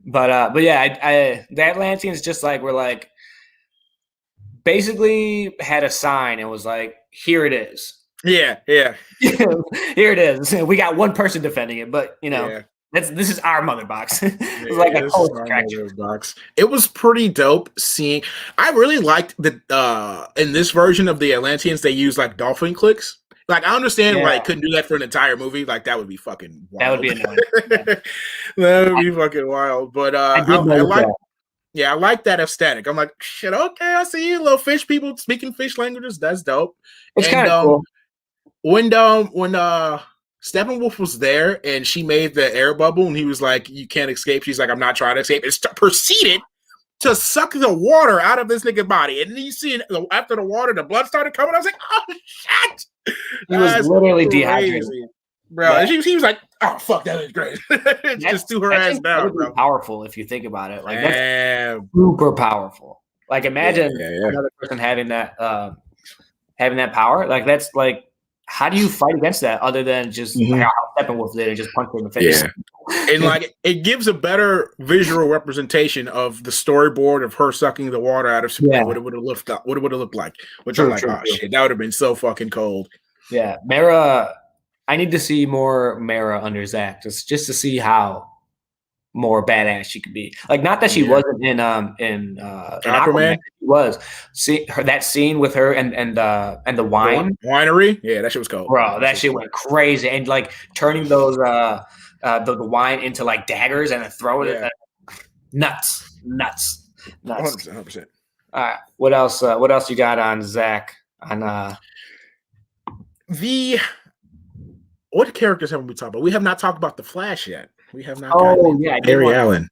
But yeah, the Atlanteans just like were like basically had a sign and was like, here it is. Yeah. Here it is. We got one person defending it, but you know. This is our mother box. It was like a cold box. It was pretty dope seeing. I really liked that in this version of the Atlanteans they use like dolphin clicks. Like I understand why they couldn't do that for an entire movie. Like that would be fucking wild. That would be annoying. That would be fucking wild. But I like that aesthetic. I'm like, shit, okay, I see you little fish people speaking fish languages. That's dope. It's kind of cool. When Steppenwolf was there and she made the air bubble and he was like, you can't escape. She's like, I'm not trying to escape. It proceeded to suck the water out of this nigga body. And then you see after the water, the blood started coming. I was like, oh, shit. He was literally dehydrated. Bro, yeah. She was like, oh, fuck, that was great. Just threw her ass down, bro. Powerful if you think about it. Like, that's super powerful. Like, imagine another person having that power. Like, that's like, how do you fight against that other than just like how Steppenwolf did and just punch her in the face? Yeah. And like it gives a better visual representation of the storyboard of her sucking the water out of Superman. What it would have looked like. Which I'm like, shit, that would have been so fucking cold. Yeah. Mara, I need to see more Mara under Zack just to see how more badass she could be. Like, not that she wasn't in Aquaman. She was. See that scene with her and the wine winery. Yeah, that shit was cold. Bro, that shit went crazy. And like turning those the wine into like daggers and then throwing it. Nuts. 100%. All right. What else? What else you got on Zack? On what characters haven't we talked about? We have not talked about the Flash yet. We have not. Barry Allen.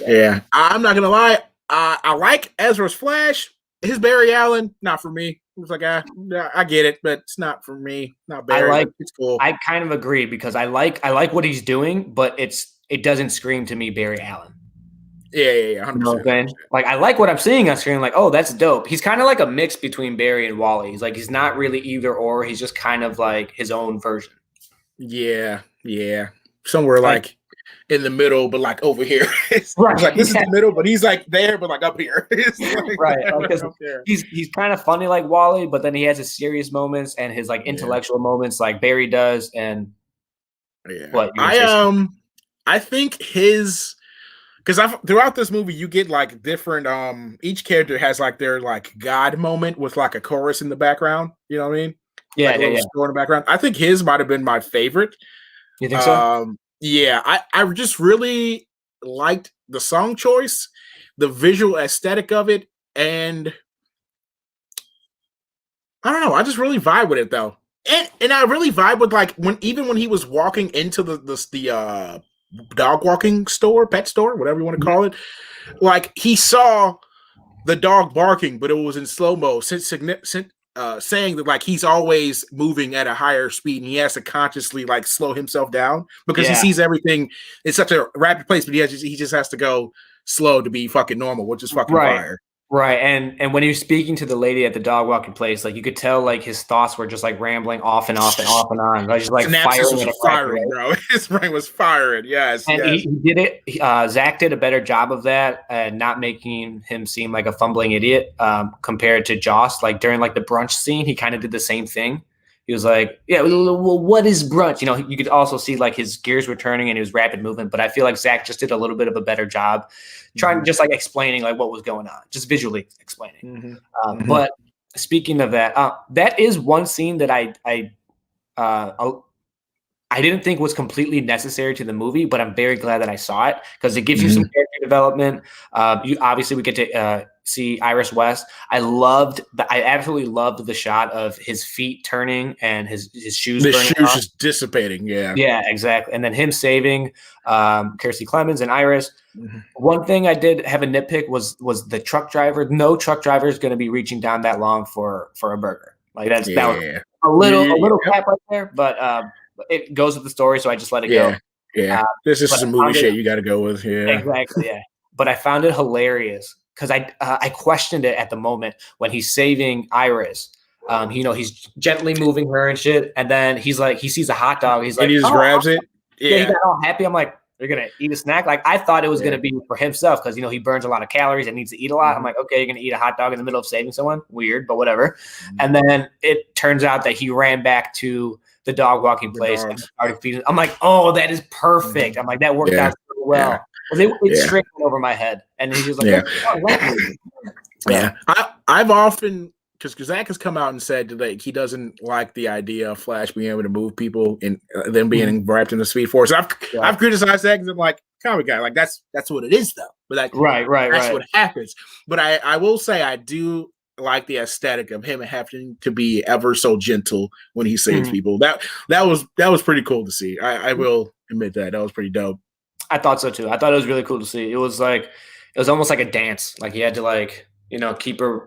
Yeah, I'm not gonna lie. I like Ezra's Flash. His Barry Allen, not for me. It was like, I get it, but it's not for me. Not Barry. It's cool. I kind of agree because I like what he's doing, but it doesn't scream to me Barry Allen. Yeah, 100%. You know what I'm saying? Like, I like what I'm seeing on screen. Like, oh, that's dope. He's kind of like a mix between Barry and Wally. He's not really either or. He's just kind of like his own version. Yeah. Somewhere like in the middle, but like over here. It's like this is the middle, but he's like there, but like up here. Right. He's kind of funny like Wally, but then he has his serious moments and his like intellectual moments like Barry does. And I think his, because throughout this movie you get like different each character has like their like God moment with like a chorus in the background, you know what I mean? Yeah, like a little score in the background. I think his might have been my favorite. You think so? Yeah, I just really liked the song choice, the visual aesthetic of it, and I don't know, I just really vibe with it though. And I really vibe with like when he was walking into the dog walking store, pet store, whatever you want to call it. Like he saw the dog barking, but it was in slow-mo, saying that like he's always moving at a higher speed and he has to consciously like slow himself down because he sees everything in such a rapid pace, but he just has to go slow to be fucking normal, which is fucking fire. Right. And when he was speaking to the lady at the dog walking place, like you could tell like his thoughts were just like rambling off and off and off and on. Like just like firing, bro. His brain was firing. Yes. And he did it. Zack did a better job of that and not making him seem like a fumbling idiot compared to Joss. Like during like the brunch scene, he kind of did the same thing. He was like, yeah, well, what is brunch? You know, you could also see like his gears were turning and his rapid movement. But I feel like Zack just did a little bit of a better job trying just like explaining like what was going on, just visually explaining. But speaking of that, that is one scene that I didn't think was completely necessary to the movie, but I'm very glad that I saw it because it gives you some character development. We get to see Iris West. I absolutely loved the shot of his feet turning and his shoes. The shoes off. Just dissipating. Yeah, exactly. And then him saving Kiersey Clemens and Iris. One thing I did have a nitpick was the truck driver. No truck driver is going to be reaching down that long for a burger. Like that was a little cap right there, but it goes with the story, so I just let it go. Yeah, this is some movie shit you got to go with. Yeah, exactly. Yeah, but I found it hilarious because I questioned it at the moment when he's saving Iris. He's gently moving her and shit, and then he sees a hot dog. He's like, and he just grabs it. Yeah, he got all happy. I'm like, you're gonna eat a snack? Like I thought it was gonna be for himself because he burns a lot of calories and needs to eat a lot. I'm like, okay, you're gonna eat a hot dog in the middle of saving someone? Weird, but whatever. And then it turns out that he ran back to the dog walking place and started feeding. I'm like, oh, that is perfect. I'm like, that worked out so well. It straight went over my head, and he's just like, I've often. Because Zack has come out and said that he doesn't like the idea of Flash being able to move people and them being wrapped in the Speed Force. I've criticized that because I'm like, comic guy, like that's what it is though. But like, that's what happens. But I will say I do like the aesthetic of him having to be ever so gentle when he saves people. That was pretty cool to see. I will admit that was pretty dope. I thought so too. I thought it was really cool to see. It was almost like a dance. Like he had to keep her,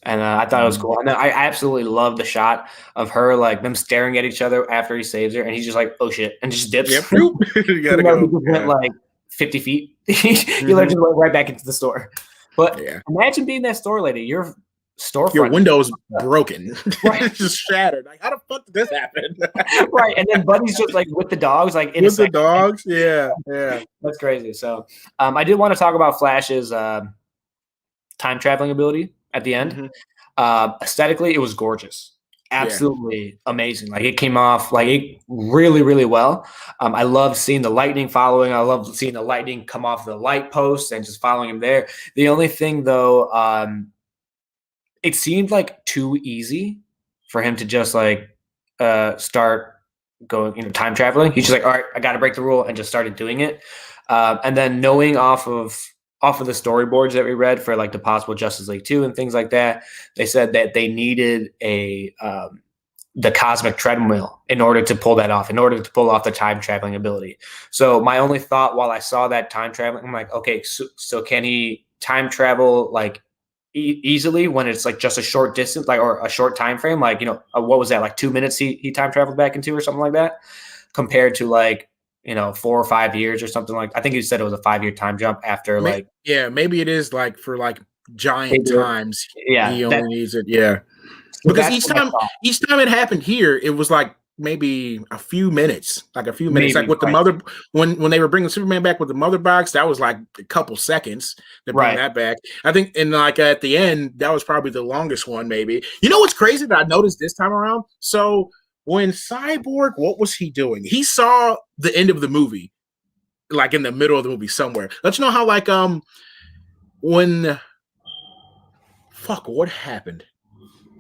And I thought it was cool. And then I absolutely love the shot of her, like them staring at each other after he saves her. And he's just like, oh shit. And just dips. Yep. You gotta go. He just went like 50 feet. He just went right back into the store. But imagine being that store lady. Your storefront. Your window is broken. Right. It's just shattered. Like, how the fuck did this happen? Right. And then Buddy's just like with the dogs, like in with the dogs. Yeah. That's crazy. So I did want to talk about Flash's time traveling ability. At the end, aesthetically, it was gorgeous, absolutely amazing. Like it came off like it really, really well. I love seeing the lightning following. I love seeing the lightning come off the light post and just following him there. The only thing, though, it seemed like too easy for him to just like start going, time traveling. He's just like, all right, I got to break the rule, and just started doing it. And then knowing off of the storyboards that we read for like the possible Justice League 2 and things like that, they said that they needed the cosmic treadmill in order to pull that off, in order to pull off the time traveling ability. So my only thought while I saw that time traveling, I'm like, okay, so can he time travel like easily when it's like just a short distance, like, or a short time frame? Like, what was that? Like 2 minutes he time traveled back into or something like that, compared to like, 4 or 5 years or something like. I think you said it was a 5-year time jump after maybe it is like for like giant times. Yeah, he only needs it. Yeah, so because each time it happened here, it was like maybe a few minutes, like with the mother when they were bringing Superman back with the mother box, that was like a couple seconds to bring that back. I think, and like at the end, that was probably the longest one. Maybe you know what's crazy that I noticed this time around? So when Cyborg, what was he doing? He saw the end of the movie, like in the middle of the movie somewhere. Let's know how when what happened?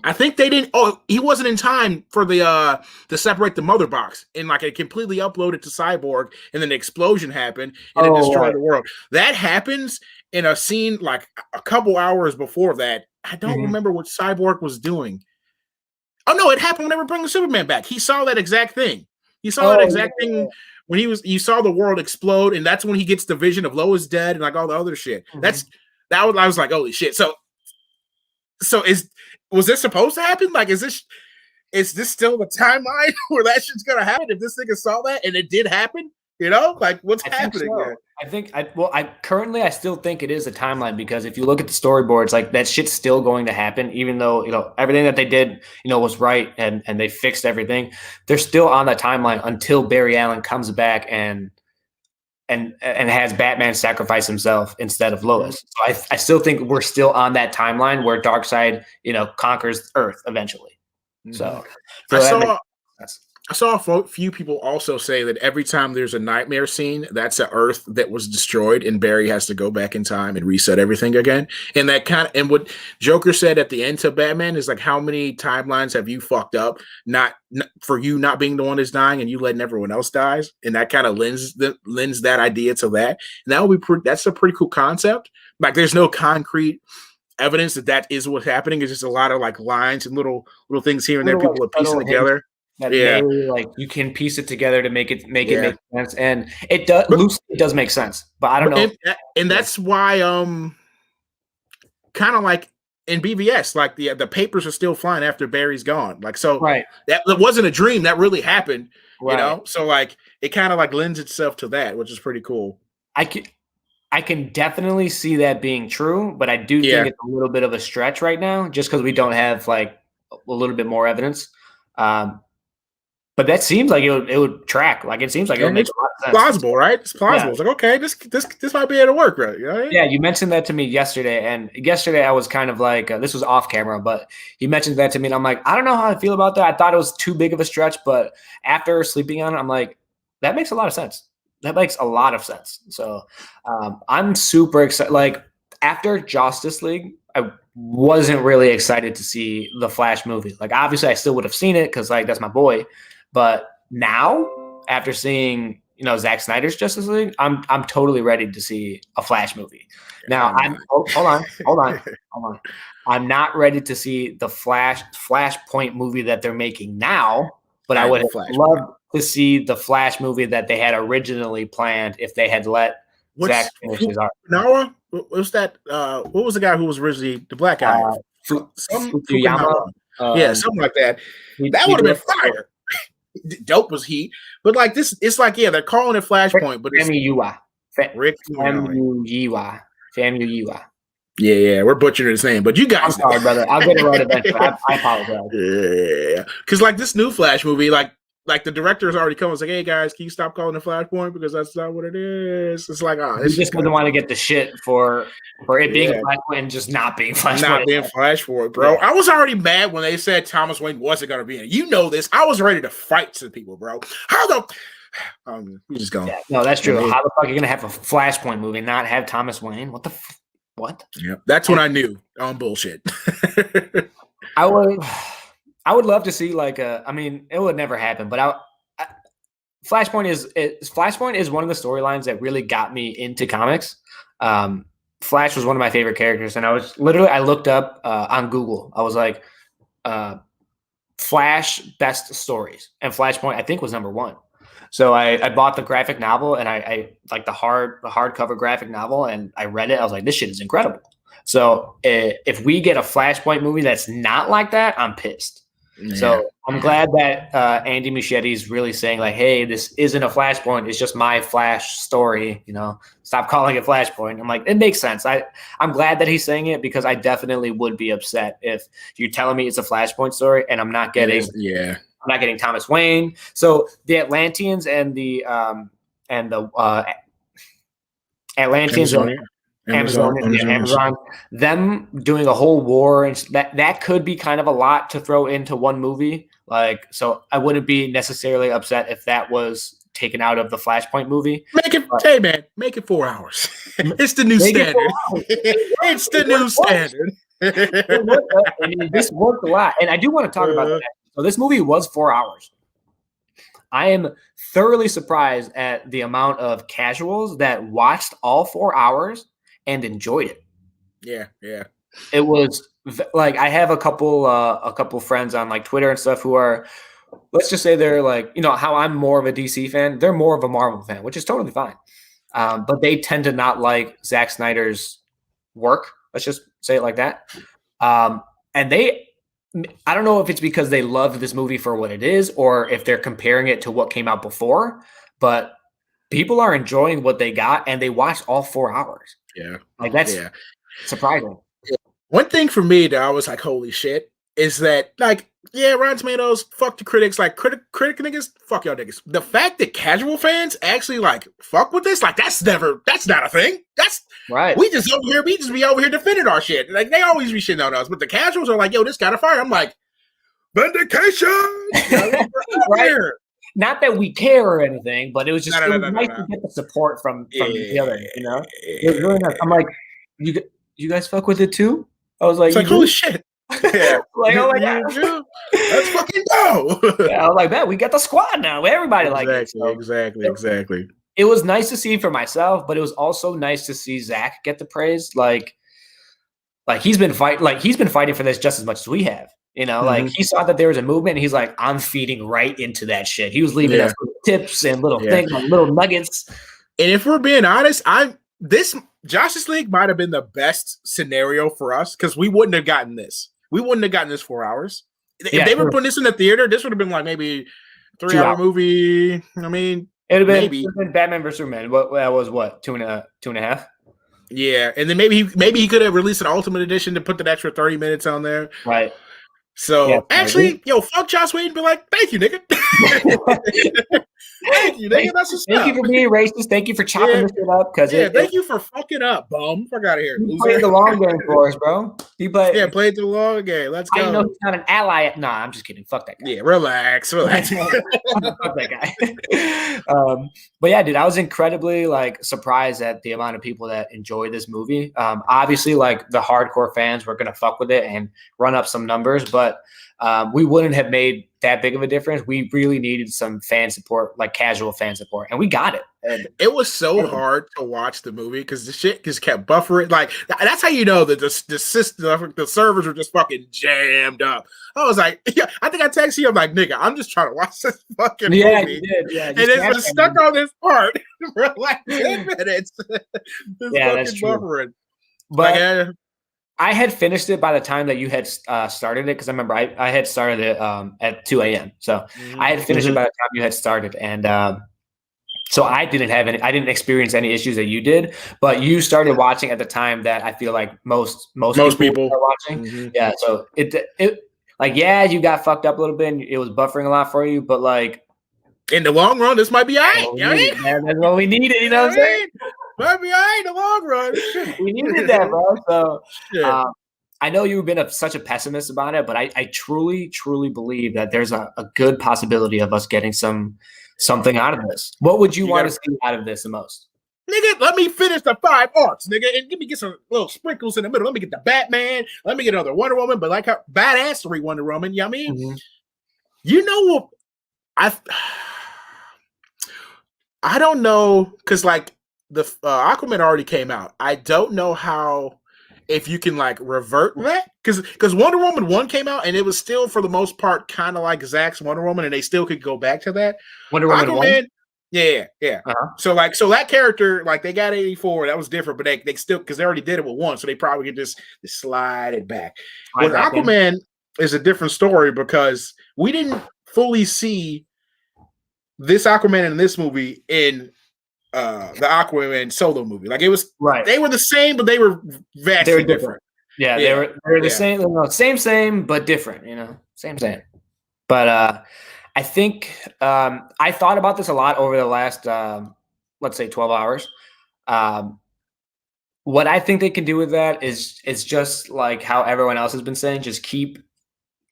I think they didn't. Oh, he wasn't in time for the to separate the mother box, and like it completely uploaded to Cyborg, and then the explosion happened and it destroyed the world. That happens in a scene like a couple hours before that. I don't remember what Cyborg was doing. Oh no, it happened when they were bringing Superman back. He saw that exact thing. He saw that exact thing when you saw the world explode, and that's when he gets the vision of Lois dead and like all the other shit. I was like, holy shit. So was this supposed to happen? Like, is this still the timeline where that shit's gonna happen? If this nigga saw that and it did happen, like what's happening there? I still think it is a timeline, because if you look at the storyboards, like that shit's still going to happen, even though everything that they did was right and they fixed everything. They're still on that timeline until Barry Allen comes back and has Batman sacrifice himself instead of Lois. So I still think we're still on that timeline where Darkseid, conquers Earth eventually. So I saw a few people also say that every time there's a nightmare scene, that's an Earth that was destroyed, and Barry has to go back in time and reset everything again. And and what Joker said at the end to Batman is like, how many timelines have you fucked up? Not for you not being the one that's dying and you letting everyone else dies, and that kind of lends that idea to that. And that would be that's a pretty cool concept. Like, there's no concrete evidence that is what's happening. It's just a lot of like lines and little things here and there. People are piecing together. Like you can piece it together to make it make sense, and it does loosely, it does make sense, but I don't know. And that's why kind of like in BVS, like the papers are still flying after Barry's gone. Like, so that wasn't a dream, that really happened. So like it kind of like lends itself to that, which is pretty cool. I can definitely see that being true, but I do think it's a little bit of a stretch right now, just because we don't have like a little bit more evidence. But that seems like it would track. Like, it seems like it would make a lot of sense. Plausible, right? It's plausible. It's like, okay, this might be able to work, right? Yeah, you mentioned that to me yesterday, and yesterday I was kind of like, this was off camera, but he mentioned that to me, and I'm like, I don't know how I feel about that. I thought it was too big of a stretch, but after sleeping on it, I'm like, that makes a lot of sense. That makes a lot of sense. So I'm super excited. Like, after Justice League, I wasn't really excited to see the Flash movie. Like, obviously, I still would have seen it because, like, that's my boy. But now, after seeing Zack Snyder's Justice League, I'm totally ready to see a Flash movie. Now, hold on. I'm not ready to see the Flashpoint movie that they're making now, but I would have loved to see the Flash movie that they had originally planned if they had let Zack finish his art. Noah, what was that? What was the guy who was originally the black guy? Fukuyama. Something like that. That would have been fire. Dope was he, but like this, it's like they're calling it Flashpoint, but it's Famuyiwa. Yeah, we're butchering his name, but you guys. I'm sorry, brother. I'll get it right eventually. I apologize. Yeah, because like this new Flash movie, like the director has already come and was like, "Hey guys, can you stop calling it Flashpoint because that's not what it is." It's like, he just doesn't want to get the shit for it being Flashpoint and just not being Flashpoint. Not being Flashpoint, bro. Yeah. I was already mad when they said Thomas Wayne wasn't going to be in it. You know this. I was ready to fight some people, bro. How the? You just going. Yeah, no, that's true. How the fuck are you going to have a Flashpoint movie and not have Thomas Wayne? What the? What? Yeah, that's when I knew bullshit. I would love to see it would never happen, but Flashpoint is one of the storylines that really got me into comics. Flash was one of my favorite characters, and I looked up on Google. I was like, Flash best stories, and Flashpoint I think was number 1. So I bought the graphic novel, and I like the hardcover graphic novel, and I read it. I was like, this shit is incredible. So if we get a Flashpoint movie that's not like that, I'm pissed. So I'm glad that Andy Muschietti's really saying like, hey, this isn't a Flashpoint. It's just my Flash story. Stop calling it Flashpoint. I'm like, it makes sense. I'm glad that he's saying it because I definitely would be upset if you're telling me it's a Flashpoint story and I'm not getting I'm not getting Thomas Wayne. So the Atlanteans and the Atlanteans Amazon, them doing a whole war and that could be kind of a lot to throw into one movie. Like, so I wouldn't be necessarily upset if that was taken out of the Flashpoint movie. Make it 4 hours. It's the new standard. It's the new standard. I mean, this worked a lot, and I do want to talk about that. So this movie was 4 hours. I am thoroughly surprised at the amount of casuals that watched all 4 hours and enjoyed it. Yeah. It was like I have a couple friends on like Twitter and stuff who are, let's just say they're like, how I'm more of a DC fan, they're more of a Marvel fan, which is totally fine. But they tend to not like Zack Snyder's work. Let's just say it like that. And I don't know if it's because they love this movie for what it is or if they're comparing it to what came out before, but people are enjoying what they got and they watched all 4 hours. Yeah. Like that's surprising. One thing for me that I was like, holy shit, is that like, Rotten Tomatoes, fuck the critics, like critic niggas, fuck y'all niggas. The fact that casual fans actually like fuck with this, like that's not a thing. That's right. We just be over here defending our shit. Like they always be shitting on us, but the casuals are like, yo, this got a fire. I'm like, vindication. Right. Not that we care or anything, but it was just nice to get the support from the other, It was really nice. I'm like, you guys fuck with it too? I was like, holy shit. Yeah. Like, oh my God. Let's fucking go. I was like, man, we got the squad now. Everybody likes it. So Exactly. It was nice to see for myself, but it was also nice to see Zack get the praise. Like he's been fighting for this just as much as we have. Like he saw that there was a movement and he's like, I'm feeding right into that shit. He was leaving us little tips and little things, like little nuggets. And if we're being honest, this Justice League might have been the best scenario for us because we wouldn't have gotten this. We wouldn't have gotten this 4 hours. If they were putting this in the theater, this would have been like maybe 3 hour movie. I mean, it would have been Batman vs Superman. That was what, two and a half? Yeah, and then maybe he could have released an Ultimate Edition to put that extra 30 minutes on there. Right. So actually, fuck Joss Whedon and be like, thank you, nigga. Thank you, nigga. That's what's Thank you for being racist. Thank you for chopping this shit up. Thank you for fucking up, bum. Fuck out of here. He played the long game for us, bro. Played the long game. Let's go. I know he's not an ally. Nah, I'm just kidding. Fuck that guy. Yeah, relax. Fuck that guy. But yeah, dude, I was incredibly surprised at the amount of people that enjoyed this movie. Obviously, the hardcore fans were gonna fuck with it and run up some numbers, but we wouldn't have made that big of a difference. We really needed some fan support, like casual fan support, and we got it. And it was so hard to watch the movie because the shit just kept buffering. Like that's how you know that the system, the servers were just fucking jammed up. I was like, I think I texted you. I'm like, nigga, I'm just trying to watch this fucking movie. You did. Yeah, and it's been stuck on this part for like 10 minutes. That's true. Buffering. But I had finished it by the time that you had started it because I remember I had started it at 2 a.m. So I had finished it by the time you had started, and so I didn't experience any issues that you did. But you started watching at the time that I feel like most people are watching. Mm-hmm. Yeah, so it you got fucked up a little bit, and it was buffering a lot for you, but in the long run, this might be all right. That's what we needed. You know what I'm saying? Might be all right in the long run. We needed that, bro. So I know you've been such a pessimist about it, but I truly, truly believe that there's a good possibility of us getting something out of this. What would you want to see out of this the most? Nigga, let me finish the 5 arcs, nigga, and get some little sprinkles in the middle. Let me get the Batman. Let me get another Wonder Woman, but like her badassery Wonder Woman. You know what I mean? Mm-hmm. You know what? I don't know because the Aquaman already came out. I don't know how if you can revert that because Wonder Woman 1 came out and it was still for the most part kind of like Zack's Wonder Woman and they still could go back to that. Wonder Woman Aquaman, 1? Yeah. Uh-huh. So that character they got 84 that was different, but they still because they already did it with 1, so they probably could just slide it back. With Aquaman. is a different story because we didn't fully see this Aquaman in this movie in the Aquaman solo movie. Like it was, they were the same, but they were vastly different. Yeah, they were the same, same, but different. Same. But I think I thought about this a lot over the last, let's say, 12 hours. What I think they can do with that is just like how everyone else has been saying, just keep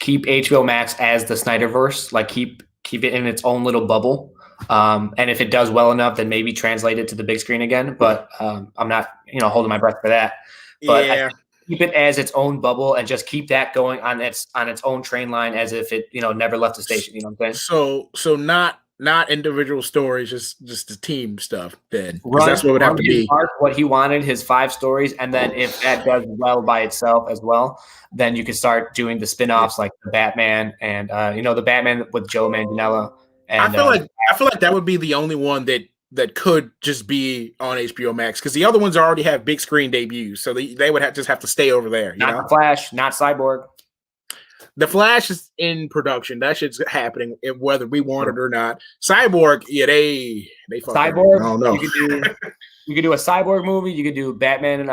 HBO Max as the Snyderverse, like keep it in its own little bubble. And if it does well enough, then maybe translate it to the big screen again. But I'm not, holding my breath for that. But I think keep it as its own bubble and just keep that going on its own train line as if it, never left the station. You know what I'm saying? So not individual stories, just the team stuff. Then that's what it would have to be. What he wanted, his 5 stories, and then if that does well by itself as well, then you can start doing the spin-offs like the Batman and the Batman with Joe Manganiello. And I feel like that would be the only one that could just be on HBO Max because the other ones already have big screen debuts, so they would just have to stay over there. Not the Flash, not Cyborg. The Flash is in production. That shit's happening, whether we want it or not. Cyborg, they Cyborg. I don't know. You could do a Cyborg movie. You could do a Batman and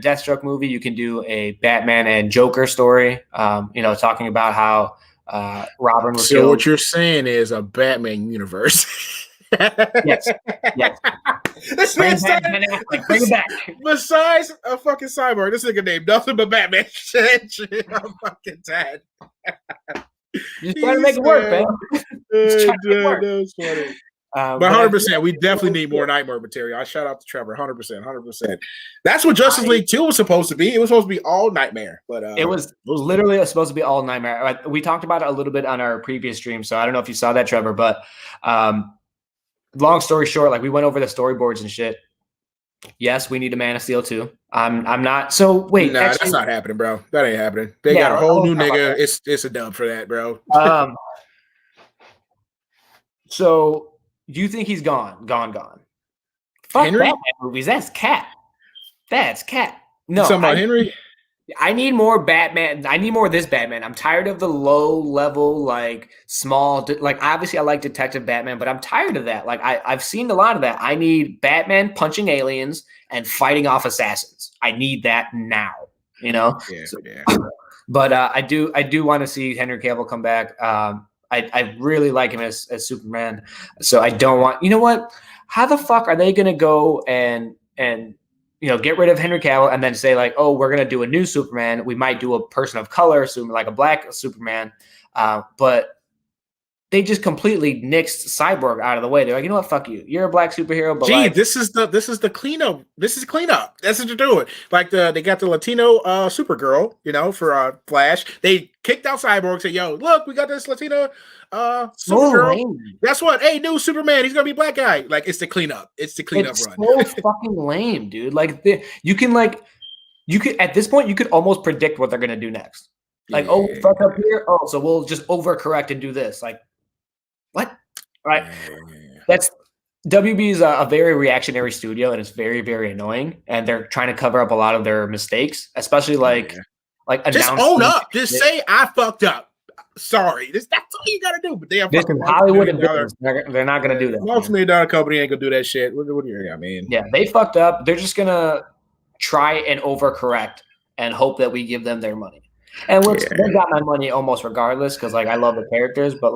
Deathstroke movie. You can do a Batman and Joker story. Talking about how Robin was killed. So what you're saying is a Batman universe. Yes. This bring it back. Besides a fucking Cyborg, this nigga named nothing but Batman. Shit, I'm fucking dead. Just trying to make it work, man. That was funny. But 100%, we definitely need more Nightmare material. I shout out to Trevor, 100%. That's what Justice League 2 was supposed to be. It was supposed to be all Nightmare, but it was literally supposed to be all Nightmare. We talked about it a little bit on our previous stream, so I don't know if you saw that, Trevor. But long story short, like we went over the storyboards and shit. Yes, we need a Man of Steel 2. I'm not. So wait, that's not happening, bro. That ain't happening. They got a whole new nigga. It's a dub for that, bro. So. Do you think he's gone? Fuck Henry? Batman movies. That's cat. No, you talking about Henry? I need more Batman. I need more of this Batman. I'm tired of the low level, like small. Like obviously, I like Detective Batman, but I'm tired of that. Like I've seen a lot of that. I need Batman punching aliens and fighting off assassins. I need that now. Yeah. But I do want to see Henry Cavill come back. I really like him as Superman, so I don't want. You know what? How the fuck are they going to go and get rid of Henry Cavill and then say like, oh, we're going to do a new Superman. We might do a person of color, like a black Superman, but they just completely nixed Cyborg out of the way. They're like, you know what? Fuck you. You're a black superhero. But this is the cleanup. This is cleanup. That's what you're doing. Like they got the Latino Supergirl, for Flash. They kicked out Cyborg. Said, yo, look, we got this Latino Supergirl. Guess what? Hey, new Superman. He's gonna be a black guy. Like it's the cleanup. It's the cleanup run. So fucking lame, dude. Like you could at this point you could almost predict what they're gonna do next. Like, fuck up here. Oh, so we'll just overcorrect and do this. Like. What? Right. That's WB is a very reactionary studio, and it's very, very annoying. And they're trying to cover up a lot of their mistakes, especially like just own up. Just say I fucked up. Sorry. That's all you gotta do. But they have Hollywood and business. They're not gonna do that. $multi-million company ain't gonna do that shit. What do you mean? Yeah, they fucked up. They're just gonna try and overcorrect and hope that we give them their money. And they got my money almost regardless because I love the characters, but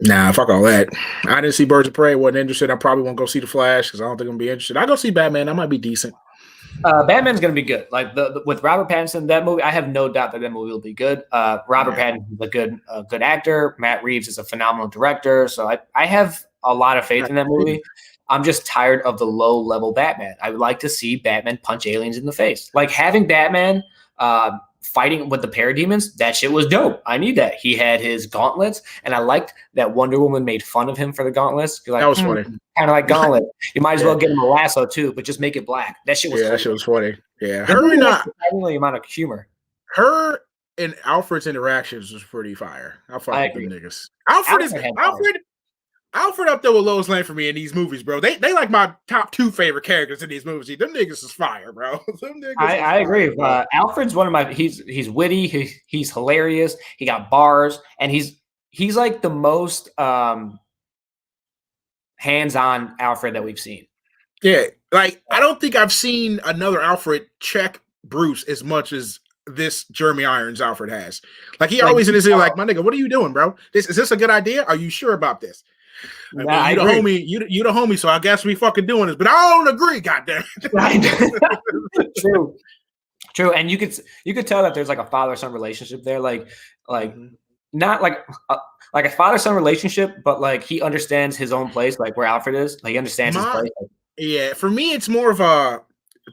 nah, fuck all that. I didn't see Birds of Prey. Wasn't interested. I probably won't go see The Flash because I don't think I'm gonna be interested. I go see Batman. That might be decent. Batman's gonna be good. Like with Robert Pattinson, that movie, I have no doubt that movie will be good. Robert Pattinson is a good actor. Matt Reeves is a phenomenal director. So I have a lot of faith in that movie. I'm just tired of the low level Batman. I would like to see Batman punch aliens in the face. Like having Batman fighting with the parademons, that shit was dope. I need that. He had his gauntlets, and I liked that Wonder Woman made fun of him for the gauntlets. That was funny. Kind of like gauntlet. You might as well get him a lasso too, but just make it black. That shit was funny. That shit was funny. Yeah. The amount of humor. Her and Alfred's interactions was pretty fire. I fuck with them niggas. Alfred up there with Lois Lane for me in these movies, bro. They like my top 2 favorite characters in these movies. Them niggas is fire, bro. I agree. Alfred's one of my. He's witty. He's hilarious. He got bars, and he's like the most hands-on Alfred that we've seen. Yeah, like I don't think I've seen another Alfred check Bruce as much as this Jeremy Irons Alfred has. Like he always in his ear, like, my nigga, what are you doing, bro? Is this a good idea? Are you sure about this? Nah, you the homie, you the homie, so I guess we fucking doing this, but I don't agree, goddamn. True. And you could tell that there's like a father-son relationship there, like not like a father-son relationship, but like he understands his own place, like where Alfred is. Like he understands his place. Yeah, for me, it's more of a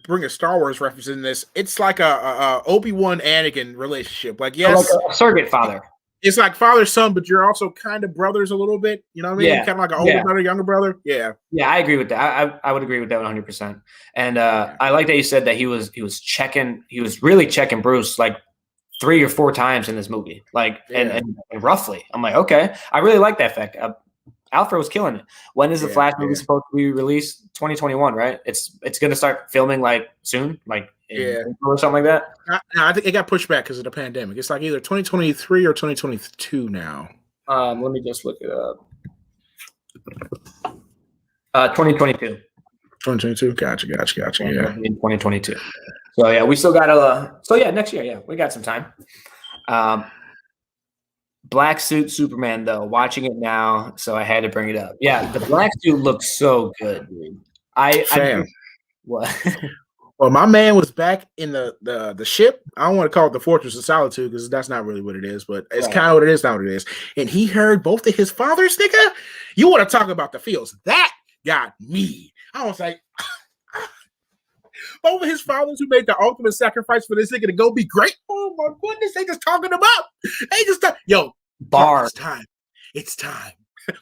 bring a Star Wars reference in this. It's like a Obi-Wan Anakin relationship. Like, yes, like a surrogate father. It's like father son, but you're also kind of brothers a little bit. You know what I mean? Yeah. Kind of like an older brother, younger brother. Yeah. Yeah, I agree with that. I would agree with that 100%. And I like that you said that he was really checking Bruce like 3 or 4 times in this movie. Like and roughly. I'm like, okay. I really like that fact. Alfred was killing it. When is the Flash movie supposed to be released? 2021, right? It's gonna start filming like soon, like or something like that. No, I think it got pushed back because of the pandemic. It's like either 2023 or 2022 now. Let me just look it up. 2022. 2022. Gotcha. Yeah. In 2022. So yeah, we still got next year. Yeah, we got some time. Black suit Superman, though, watching it now, so I had to bring it up. Yeah, the black suit looks so good, dude. What? Well, my man was back in the ship. I don't want to call it the Fortress of Solitude because that's not really what it is, but it's kind of what it is, not what it is. And he heard both of his fathers, nigga. You want to talk about the feels? That got me. I was like, both of his fathers who made the ultimate sacrifice for this nigga to go be great. Oh my goodness, they just talking him up. They just bar. It's time.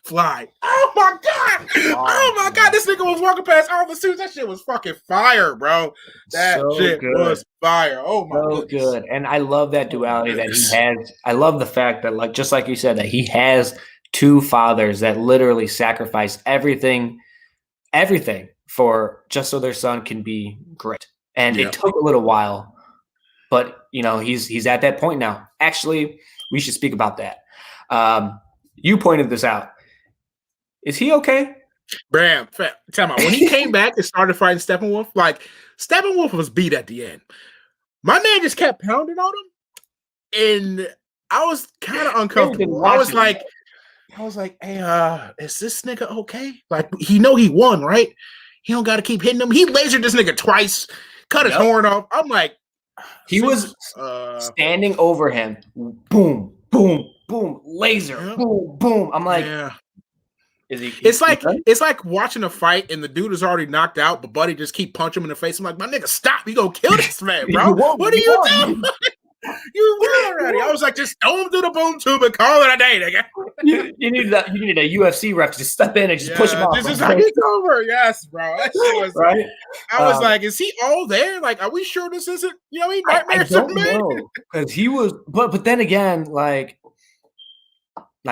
Fly. Oh my god. This nigga was walking past all the suits. That shit was fucking fire, bro. That shit was fire. Oh my god. So good. And I love that duality that he has. I love the fact that, like, just like you said, that he has 2 fathers that literally sacrifice everything for just so their son can be great. And it took a little while, but he's at that point now. Actually, we should speak about that. You pointed this out. Is he okay? Bram, tell me, when he came back and started fighting Steppenwolf, like Steppenwolf was beat at the end. My man just kept pounding on him, and I was kind of uncomfortable. I was like, hey, is this nigga okay? Like, he won, right? He don't got to keep hitting him. He lasered this nigga twice, cut his horn off. I'm like, he was standing over him. Boom, boom, boom, laser, boom, boom. I'm like, is he? It's like watching a fight and the dude is already knocked out, but Buddy just keep punching him in the face. I'm like, my nigga, stop! You gonna kill this man, bro? What are you doing? You won already. I was like, just throw him to the boom tube and call it a day, nigga. you needed a UFC ref to step in and just push him off. This is like, it's over. Yes, bro. That shit was right. I was like, is he all there? Like, are we sure this isn't? Nightmare Superman? Because he was, but then again, like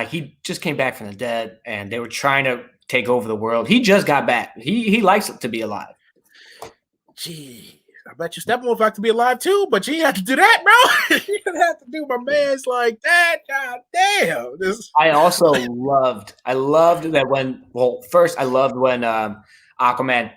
he just came back from the dead, and they were trying to take over the world. He just got back. He likes to be alive. Gee. I bet you Steppenwolf like to be alive too, but you ain't have to do that, bro. You didn't have to do my man's like that. God damn. I also loved that first I loved when Aquaman,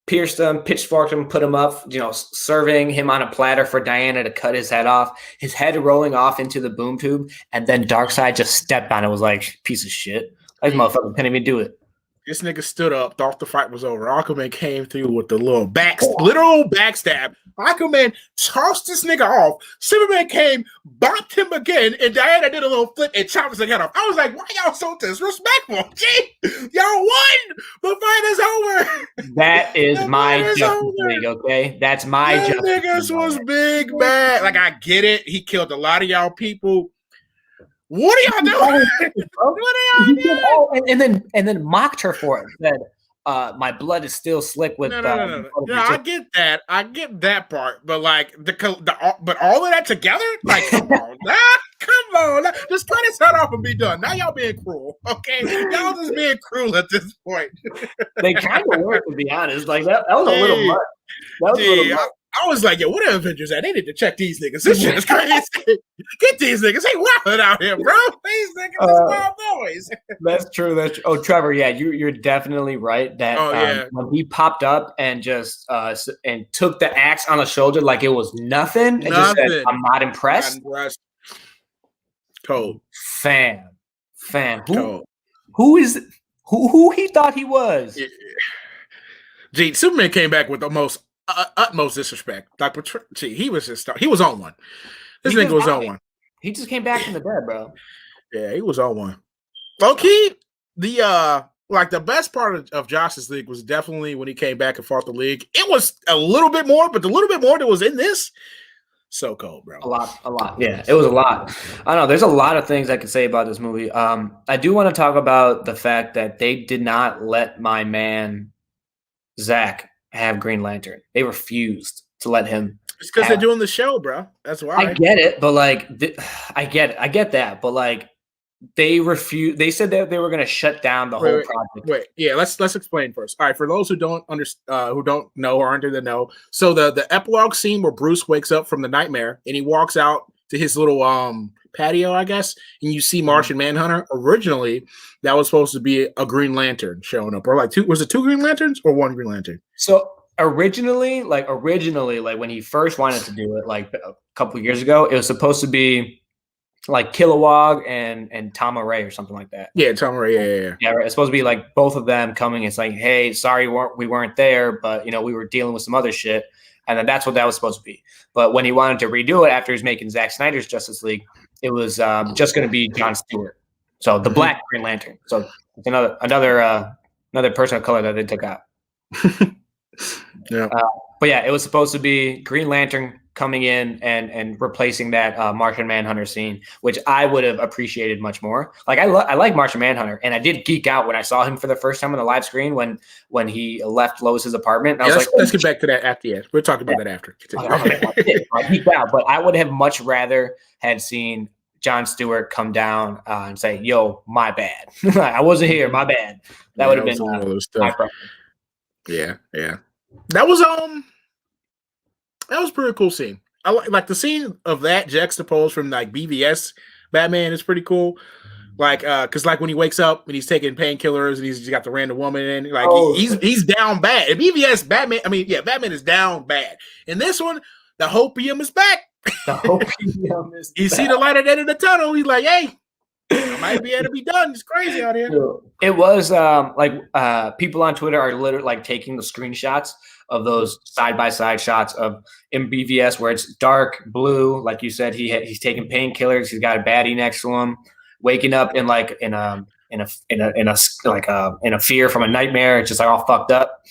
pierced him, pitchforked him, put him up, serving him on a platter for Diana to cut his head off, his head rolling off into the boom tube, and then Darkseid just stepped on it, was like, piece of shit. Like, motherfucker couldn't even do it. This nigga stood up, thought the fight was over. Aquaman came through with the literal backstab. Aquaman tossed this nigga off. Superman came, bopped him again, and Diana did a little flip and chopped his head off. I was like, why y'all so disrespectful? Gee, y'all won! The fight is over! That is my Justice League, okay? That's my Justice League. Niggas was big bad. Like, I get it. He killed a lot of y'all people. What are y'all doing? What are y'all doing? And then mocked her for it. Said, "My blood is still slick with." No. I get that. I get that part. But like but all of that together, like, come on, come on, just cut his head off and be done. Now y'all being cruel, okay? Y'all just being cruel at this point. They kind of were, to be honest. Like that was a little much. That was a little much. I was like, yo, what are Avengers at? They need to check these niggas. This shit is crazy. Get these niggas. They wilding out here, bro. These niggas is wild boys. That's true. That's true. Oh, Trevor, yeah, you're definitely right. That when he popped up and just and took the axe on the shoulder like it was nothing, and just said, "I'm not impressed." Cold. Fam. Who he thought he was? Yeah. Gee, Superman came back with the most utmost disrespect. Like, he was on one. This nigga was on one. He just came back from the dead, bro. Yeah, he was on one. Low-key, the best part of Justice League was definitely when he came back and fought the League. It was a little bit more, but the little bit more that was in this, so cold, bro. A lot. Yeah, it was a lot. I don't know. There's a lot of things I could say about this movie. I do want to talk about the fact that they did not let my man Zack have Green Lantern. They refused to let him. It's because they're doing the show, bro. That's why. I get it, but like, I get that, but like, they refused. They said that they were going to shut down the whole project. Yeah, let's explain first. All right, for those who don't understand, who don't know or aren't in the know, so the epilogue scene where Bruce wakes up from the nightmare and he walks out to his little patio, I guess, and you see Martian Manhunter. Originally, that was supposed to be a Green Lantern showing up, or like was it two Green Lanterns or one Green Lantern? So originally, when he first wanted to do it, like a couple of years ago, it was supposed to be like Kilowog and Tama Ray or something like that. Yeah, Tama Ray. Yeah. Right. It's supposed to be like both of them coming. It's like, hey, sorry we weren't there, but we were dealing with some other shit, and then that's what that was supposed to be. But when he wanted to redo it after he was making Zack Snyder's Justice League, it was just going to be John Stewart, so the Black Green Lantern. So it's another person of color that they took out. Yeah. But yeah, it was supposed to be Green Lantern coming in and replacing that Martian Manhunter scene, which I would have appreciated much more. Like I like Martian Manhunter, and I did geek out when I saw him for the first time on the live screen when he left Lois's apartment. And I was let's get back to that after. Yeah, we'll talk about that after. I geeked out, but I would have much rather had seen John Stewart come down and say, "Yo, my bad. I wasn't here. My bad." That would have been my preference. Yeah. That was a pretty cool scene. I like the scene of that juxtaposed from like BVS Batman is pretty cool. Like, because like when he wakes up and he's taking painkillers and he's got the random woman in, like he's down bad. In BVS Batman, Batman is down bad. In this one, the hopium is back. The hopium is you see the light at the end of the tunnel. He's like, hey, I might be able to be done. It's crazy out here. It was people on Twitter are literally like taking the screenshots of those side-by-side shots of in BVS where it's dark blue, like you said. He's taking painkillers. He's got a baddie next to him, waking up in a fear from a nightmare. It's just like all fucked up,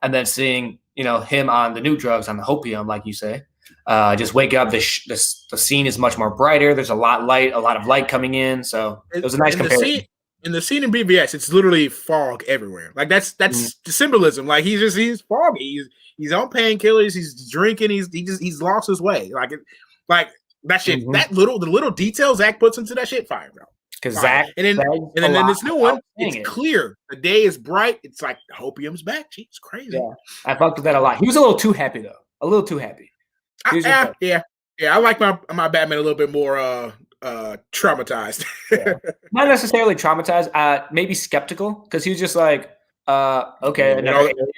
and then seeing him on the new drugs, on the hopium, like you say. Just wake up. The scene is much more brighter. There's a lot of light coming in. So it was a nice comparison. In the scene in BVS, it's literally fog everywhere. Like that's the symbolism. Like he's foggy. He's on painkillers. He's drinking. He's lost his way. Like that shit. The little details Zack puts into that shit, fire, bro. Because Zack, and then in this new one, it's clear. The day is bright. It's like the hopium's back. Gee, it's crazy. Yeah, I fucked with that a lot. He was a little too happy though. A little too happy. Yeah. I like my Batman a little bit more traumatized. Not necessarily traumatized. Maybe skeptical because he was just like, okay.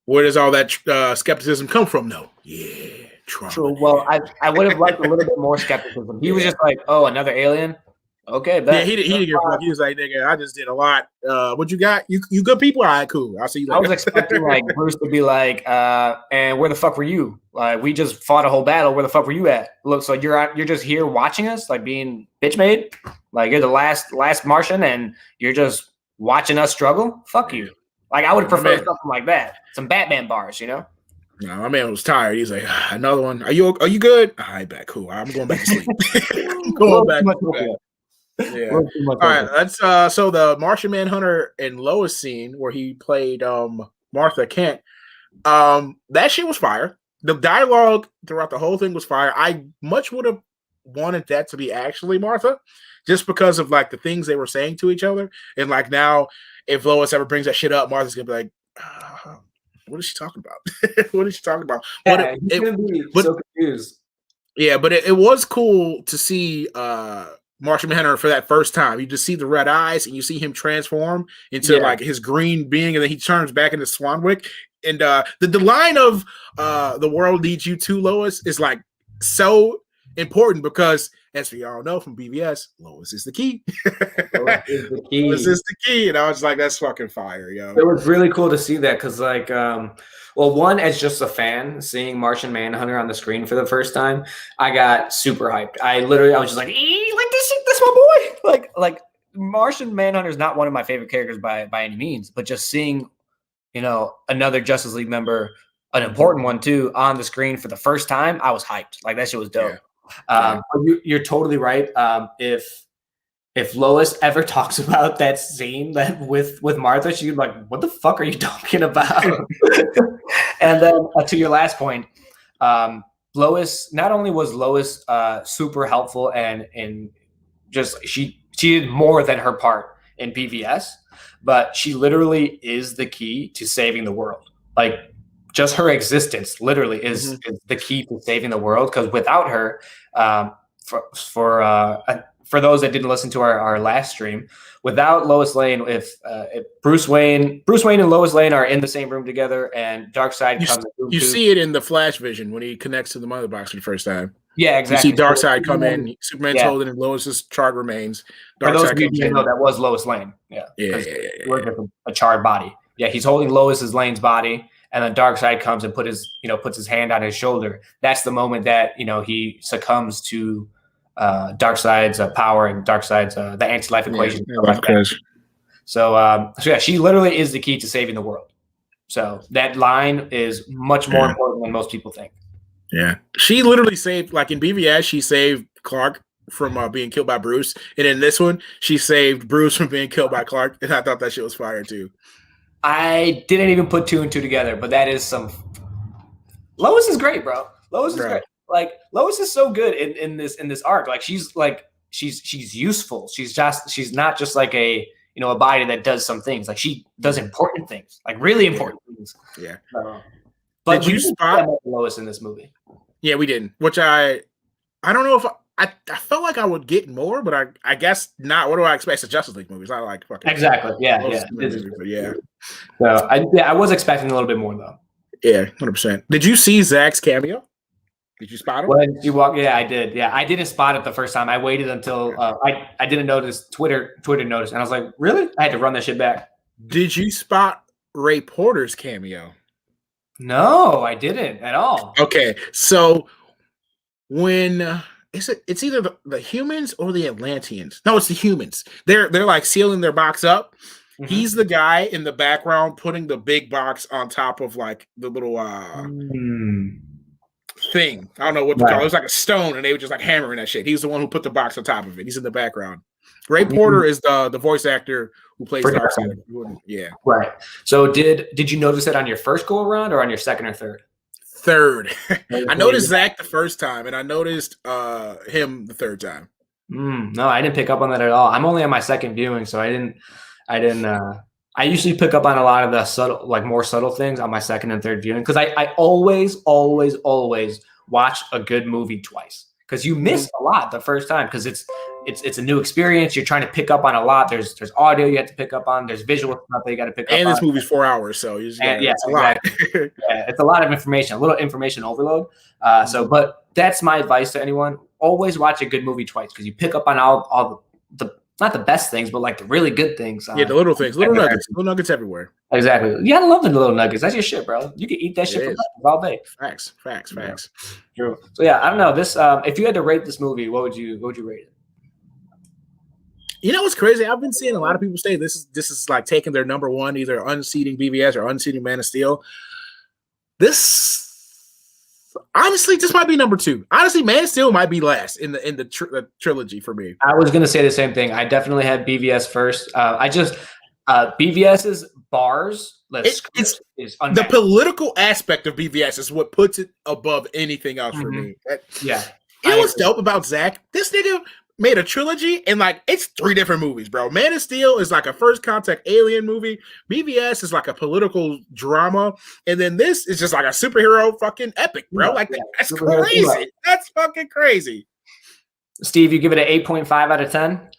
Where does all that skepticism come from? No. Yeah. True. Well, I would have liked a little bit more skepticism. He was just like, oh, another alien. Okay. He didn't give a fuck. He was like, nigga, I just did a lot. What you got? You good people? All right, cool. I'll see you later. I was expecting like Bruce to be like, and where the fuck were you? Like, we just fought a whole battle. Where the fuck were you at? Look, so you're just here watching us, like being bitch made. Like you're the last Martian, and you're just watching us struggle. Fuck you. Like I would prefer something like that. Some Batman bars, No, my man was tired. He's like, another one. Are you good? All right, back. Cool. I'm going back to sleep. I'm going back to bed. Yeah. All right. That's so the Martian Manhunter and Lois scene where he played Martha Kent. That shit was fire. The dialogue throughout the whole thing was fire. I much would have wanted that to be actually Martha, just because of like the things they were saying to each other. And like now, if Lois ever brings that shit up, Martha's gonna be like, "What is she talking about? What is she talking about?" Yeah, he's gonna be so confused. Yeah, but it was cool to see Martian Manhunter for that first time. You just see the red eyes and you see him transform into like his green being, and then he turns back into Swanwick. And the line of "the world needs you too, Lois" is like so important because, as we all know from BVS, Lois is the key. Lois is the key. Lois is the key. And I was like, that's fucking fire, yo. It was really cool to see that because, like, well, one, as just a fan, seeing Martian Manhunter on the screen for the first time, I got super hyped. I was just like, like this my boy. Like Martian Manhunter is not one of my favorite characters by any means, but just seeing, another Justice League member, an important one too, on the screen for the first time, I was hyped. Like that shit was dope. Yeah. You're totally right. If Lois ever talks about that scene that with Martha, she'd be like, "What the fuck are you talking about?" And then to your last point, Lois, not only was Lois super helpful and just she did more than her part in BVS, but she literally is the key to saving the world. Like just her existence literally is the key to saving the world, because without her, for those that didn't listen to our last stream, without Lois Lane, if Bruce Wayne and Lois Lane are in the same room together and Darkseid comes in, you see it in the Flash vision when he connects to the mother box for the first time. Yeah, exactly. You see Darkseid come in, Superman's holding, and Lois's chart remains. For those of you who didn't know, that was Lois Lane. Yeah. We're just a charred body. Yeah, he's holding Lois's Lane's body, and then Darkseid comes and puts his hand on his shoulder. That's the moment that he succumbs to Darkseid's power and Darkseid's the anti-life equation. So yeah, she literally is the key to saving the world. So that line is much more important than most people think. Yeah, she literally saved, like in BVS, she saved Clark from being killed by Bruce, and in this one, she saved Bruce from being killed by Clark, and I thought that shit was fire too. I didn't even put two and two together, but that is some. Lois is great, bro. Lois is great. Like Lois is so good in this arc. Like she's useful. She's not just like a body that does some things. Like she does important things, like really important things. Yeah. But did you spot Lois in this movie? Yeah, we didn't. Which I don't know if I felt like I would get more, but I guess not. What do I expect? It's a Justice League movie. It's not like fucking exactly. Yeah. So I was expecting a little bit more though. Yeah, 100%. Did you see Zack's cameo? Did you spot him? When you walk, yeah, I did. Yeah, I didn't spot it the first time. I waited until I didn't notice Twitter noticed, and I was like, really? I had to run that shit back. Did you spot Ray Porter's cameo? No, I didn't at all. Okay, so when it's either the humans or the Atlanteans. No, it's the humans. They're like sealing their box up. Mm-hmm. He's the guy in the background putting the big box on top of like the little thing. I don't know what to call it. It was like a stone, and they were just like hammering that shit. He's the one who put the box on top of it. He's in the background. Ray Porter is the voice actor who plays Darkseid. Yeah. Right. So did you notice it on your first go around or on your second or third? Third. I noticed Zack the first time, and I noticed him the third time. No, I didn't pick up on that at all. I'm only on my second viewing, so I didn't I usually pick up on a lot of the subtle, like more subtle things on my second and third viewing, because I always watch a good movie twice, because you miss a lot the first time, because it's a new experience. You're trying to pick up on a lot. There's audio you have to pick up on. There's visual stuff that you got to pick up on. And this movie's 4 hours, so it's a lot. Yeah, it's a lot of information, a little information overload. But that's my advice to anyone. Always watch a good movie twice, because you pick up on all the not the best things, but like the really good things. The little things, little nuggets everywhere. Exactly. You gotta love the little nuggets. That's your shit, bro. You can eat that shit for all day. Facts. Yeah. True. So yeah, I don't know. This if you had to rate this movie, what would you rate it? You know what's crazy? I've been seeing a lot of people say this is like taking their number one, either unseating BVS or unseating Man of Steel. Honestly, this might be number two. Honestly, Man of Steel might be last in the trilogy for me. I was gonna say the same thing. I definitely had BVS first. BVS's bars. It's the political aspect of BVS is what puts it above anything else for me. Yeah. You know what's dope about Zack? This nigga made a trilogy and like it's 3 different movies, bro. Man of Steel is like a first contact alien movie. BVS is like a political drama, and then this is just like a superhero fucking epic, bro. Like that's crazy. That's fucking crazy. Steve, you give it an 8.5 out of 10.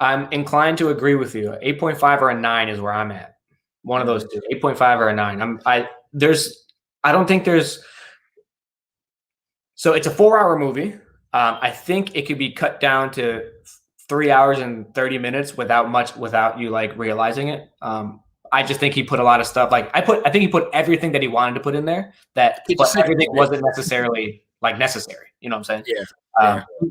I'm inclined to agree with you. 8.5 or a 9 is where I'm at. One of those two, 8.5 or a 9. I don't think there's. So it's a 4-hour movie. I think it could be cut down to 3 hours and 30 minutes without you like realizing it. I just think he put a lot of stuff. Like I think he put everything that he wanted to put in there. But everything wasn't necessarily like necessary. You know what I'm saying? Yeah.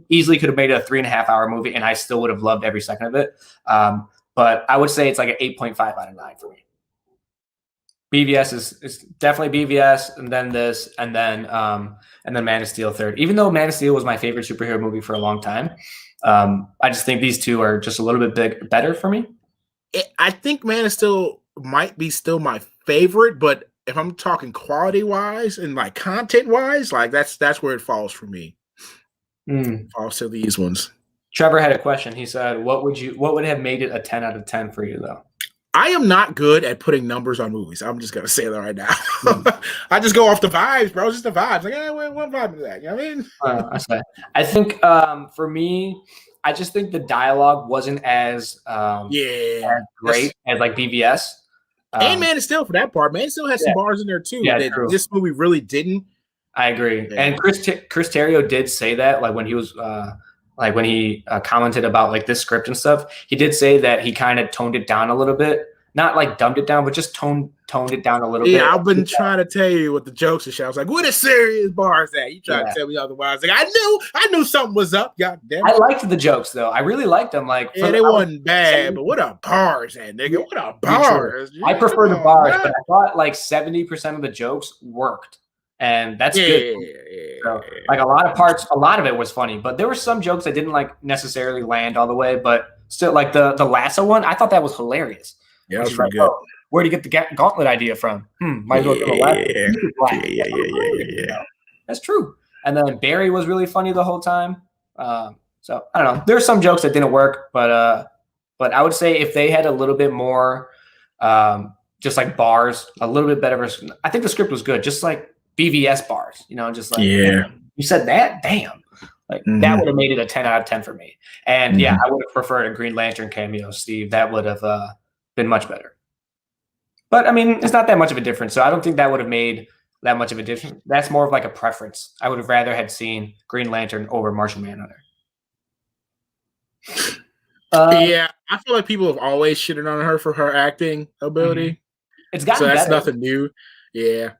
Easily could have made it a 3.5-hour movie, and I still would have loved every second of it. But I would say it's like an 8.5 out of 9 for me. BVS is definitely BVS, and then this, and then Man of Steel third. Even though Man of Steel was my favorite superhero movie for a long time, I just think these two are just a little bit better for me. I think Man of Steel might be still my favorite, but if I'm talking quality wise and like content wise, like that's where it falls for me. Falls to these ones. Trevor had a question. He said, "What would have made it a 10 out of 10 for you, though?" I am not good at putting numbers on movies. I'm just gonna say that right now. I just go off the vibes, bro. Just the vibes. Like, what vibe is that? You know what I mean? I think for me, I just think the dialogue wasn't as great as like BVS. And Man of Steel for that part. Man of Steel has some bars in there too that this movie really didn't. I agree. Yeah. And Chris Terrio did say that, like when he was when he commented about like this script and stuff, he did say that he kind of toned it down a little bit, not like dumbed it down, but just toned it down a little bit. Yeah, I've been trying to tell you what the jokes and shit. I was like, "What a serious bar is that?" You trying to tell me otherwise? Like, I knew something was up. God damn it. I liked the jokes though. I really liked them. Like, yeah, they wasn't bad, but what a bars, that nigga? What a bars? I prefer the bars, but I thought like 70% of the jokes worked. And that's good. So, like a lot of it was funny, but there were some jokes that didn't like necessarily land all the way, but still like the lasso one, I thought that was hilarious. Yeah, that was pretty good. Oh, where'd you get the gauntlet idea from? Might as well give a laugh. That's true. And then Barry was really funny the whole time. So I don't know. There's some jokes that didn't work, but I would say if they had a little bit more just like bars, a little bit better. I think the script was good, just like BVS bars, you know, just like you said that, damn, like that would have made it a 10 out of 10 for me. And I would have preferred a Green Lantern cameo, Steve. That would have been much better. But I mean, it's not that much of a difference, so I don't think that would have made that much of a difference. That's more of like a preference. I would have rather had seen Green Lantern over Martian Manhunter. I feel like people have always shitted on her for her acting ability. It's gotten so that's better. Nothing new. Yeah,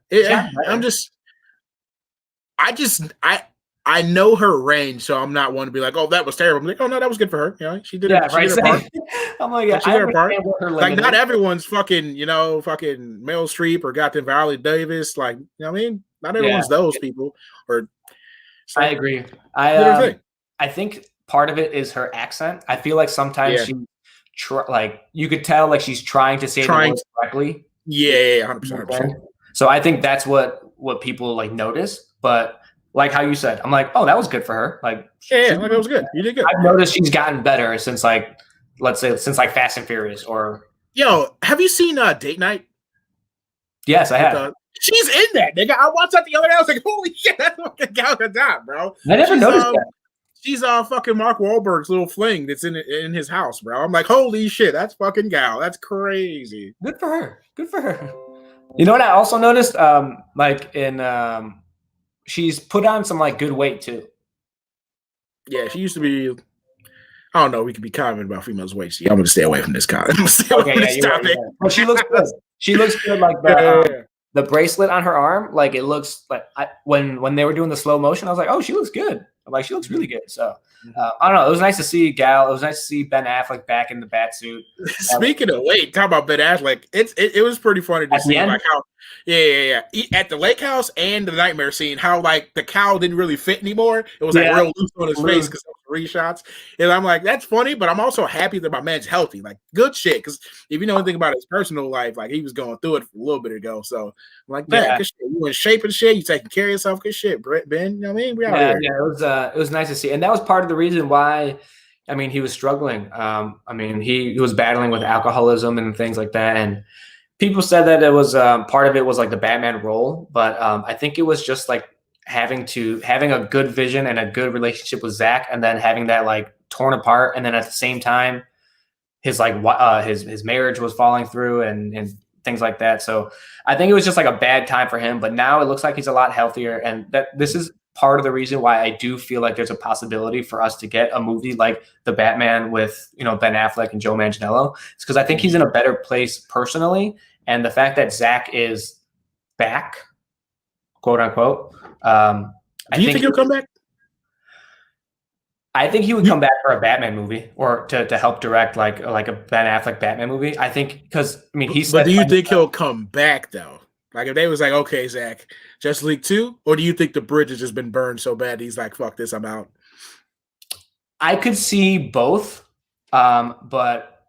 I know her range, so I'm not one to be like, oh, that was terrible. I'm like, oh no, that was good for her. You know, she did it. She did her part. I'm like, she did her part. Like, not everyone's fucking Meryl Streep or goddamn Viola Davis. Like, you know what I mean? Not everyone's those people. Or so, I agree. I think part of it is her accent. I feel like sometimes she you could tell like she's trying to say the words correctly. Yeah, 100%. So I think that's what people like notice. But like how you said, I'm like, oh, that was good for her. Like, that was good. You did good. I've noticed she's gotten better since like, let's say, since like Fast and Furious or. Yo, have you seen Date Night? Yes, I have. She's in that, nigga. I watched that the other day. I was like, holy shit, that's fucking Gal Gadot, bro. I never noticed that. She's fucking Mark Wahlberg's little fling that's in his house, bro. I'm like, holy shit, that's fucking Gal. That's crazy. Good for her. Good for her. You know what I also noticed? She's put on some like good weight too. Yeah, she used to be. I don't know. We could be commenting about females' weight. I'm gonna stay away from this comment. Right. But she looks good. She looks good. Like the bracelet on her arm, like it looks like when they were doing the slow motion, I was like, oh, she looks good. I'm like, she looks really good. So I don't know. It was nice to see Gal. It was nice to see Ben Affleck back in the bat suit. Speaking of weight, talk about Ben Affleck. It was pretty funny to see like how at the lake house and the nightmare scene, how like the cowl didn't really fit anymore. It was like real loose on his face because 3 shots. And I'm like, that's funny, but I'm also happy that my man's healthy. Like, good shit. Because if you know anything about his personal life, like he was going through it a little bit ago. So I'm like, man, good shit. You in shape and shit. You taking care of yourself. Good shit, Ben. You know what I mean? We out here. Yeah, it was nice to see. And that was part of the reason why, I mean, he was struggling. I mean, he was battling with alcoholism and things like that. And people said that it was part of it was like the Batman role, but I think it was just like having a good vision and a good relationship with Zack, and then having that like torn apart, and then at the same time, his like his marriage was falling through and things like that. So I think it was just like a bad time for him. But now it looks like he's a lot healthier, and that this is part of the reason why I do feel like there's a possibility for us to get a movie like the Batman with Ben Affleck and Joe Manganiello. It's because I think he's in a better place personally, and the fact that Zack is back, quote unquote. Do you think he'll come back? I think he would come back for a Batman movie, or to help direct like a Ben Affleck Batman movie. I think because I mean he's. But do you think he'll come back though? Like if they was like, okay, Zack, Justice League 2, or do you think the bridge has just been burned so bad he's like, fuck this, I'm out? I could see both, but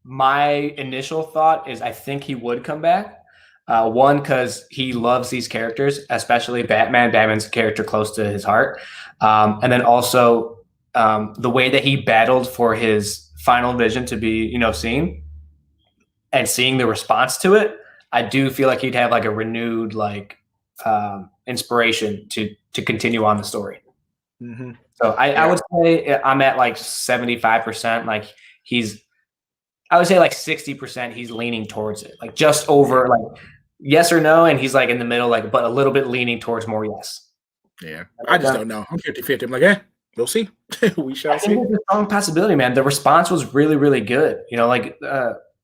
my initial thought is I think he would come back. One, because he loves these characters, especially Batman. Batman's a character close to his heart. And then also the way that he battled for his final vision to be, seen, and seeing the response to it, I do feel like he'd have like a renewed like inspiration to continue on the story. Mm-hmm. So I would say I'm at like 75%. Like I would say like 60% he's leaning towards it, like just over like yes or no, and he's like in the middle, like but a little bit leaning towards more yes. Yeah, I just don't know. I'm 50-50. I'm like, we'll see. We shall see. It's a strong possibility, man. The response was really, really good.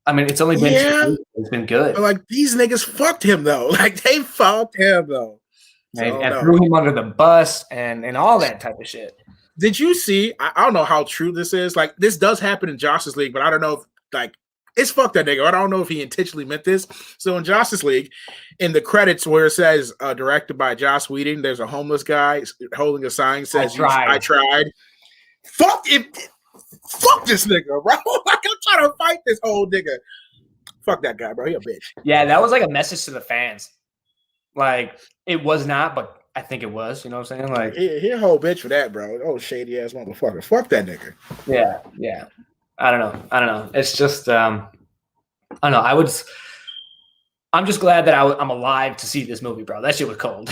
I mean, it's only been 2 weeks. It's been good. But like these niggas fucked him though. Like they fucked him though. And threw him under the bus and all that type of shit. Did you see? I don't know how true this is. Like this does happen in Justice League, but I don't know if like it's fuck that nigga. I don't know if he intentionally meant this. So in Justice League, in the credits where it says directed by Joss Whedon, there's a homeless guy holding a sign that says I tried. Fuck it. Fuck this nigga, bro. Like I'm trying to fight this old nigga. Fuck that guy, bro. He a bitch. Yeah, that was like a message to the fans. Like it was not, but I think it was. You know what I'm saying? Like he a whole bitch for that, bro. Oh shady ass motherfucker. Fuck that nigga. Yeah. I don't know. It's just I don't know. I'm just glad that I'm alive to see this movie, bro. That shit was cold.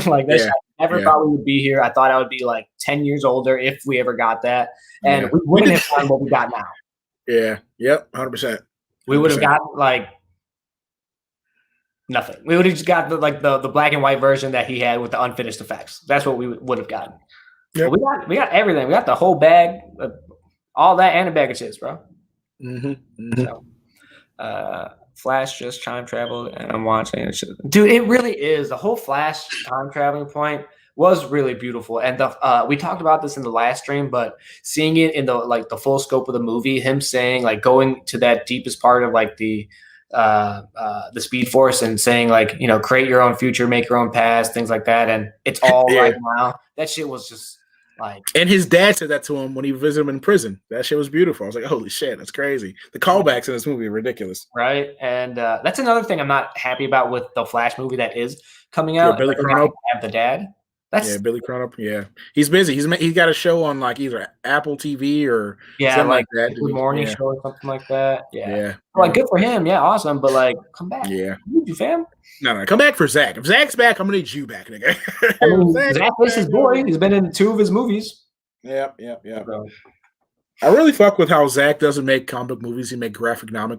Like that shit, I never thought we would be here. I thought I would be like 10 years older if we ever got that. And we wouldn't have gotten what we got now. Yeah. Yep. 100%. We would have got like nothing. We would have just got the black and white version that he had with the unfinished effects. That's what we would have gotten. Yep. We got everything. We got the whole bag, all that, and a bag of chips, bro. Mm-hmm. So, Flash just time traveled, and I'm watching it. Dude, it really is. The whole Flash time traveling point was really beautiful, and we talked about this in the last stream, but seeing it in the full scope of the movie, him saying like going to that deepest part of like the Speed Force and saying like create your own future, make your own past, things like that, and it's all right now. That shit was just. And his dad said that to him when he visited him in prison. That shit was beautiful. I was like, holy shit, that's crazy. The callbacks in this movie are ridiculous. Right. And that's another thing I'm not happy about with the Flash movie that is coming out. Billy Crudup. Have the dad. Billy Crudup. Yeah. He's busy. He's got a show on like either Apple TV or something like that. Good morning show or something like that. Yeah. Like good for him. Yeah, awesome. But like come back. Yeah. Need you, fam. No, come back for Zack. If Zack's back, I'm gonna need you back, nigga. Zack is his boy. He's been in 2 of his movies. Yep. So. I really fuck with how Zack doesn't make comic book movies. He makes graphic novel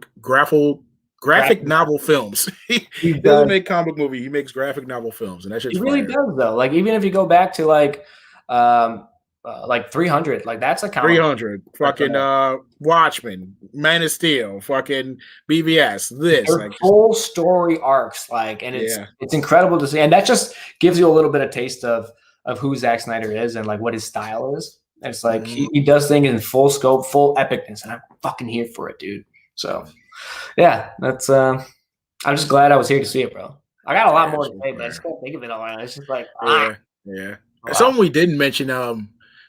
films. He doesn't make comic movie. He makes graphic novel films, and that shit's he really does though. Like even if you go back to like 300, like that's a comic. 300, fucking Watchmen, Man of Steel, fucking BVS. This like whole story arcs, like, and it's incredible to see, and that just gives you a little bit of taste of who Zack Snyder is and like what his style is. And it's like he does things in full scope, full epicness, and I'm fucking here for it, dude. So yeah, that's I'm just glad I was here to see it, bro. I got a lot more to say, but I just can't think of it all. It's just like yeah. Something we didn't mention.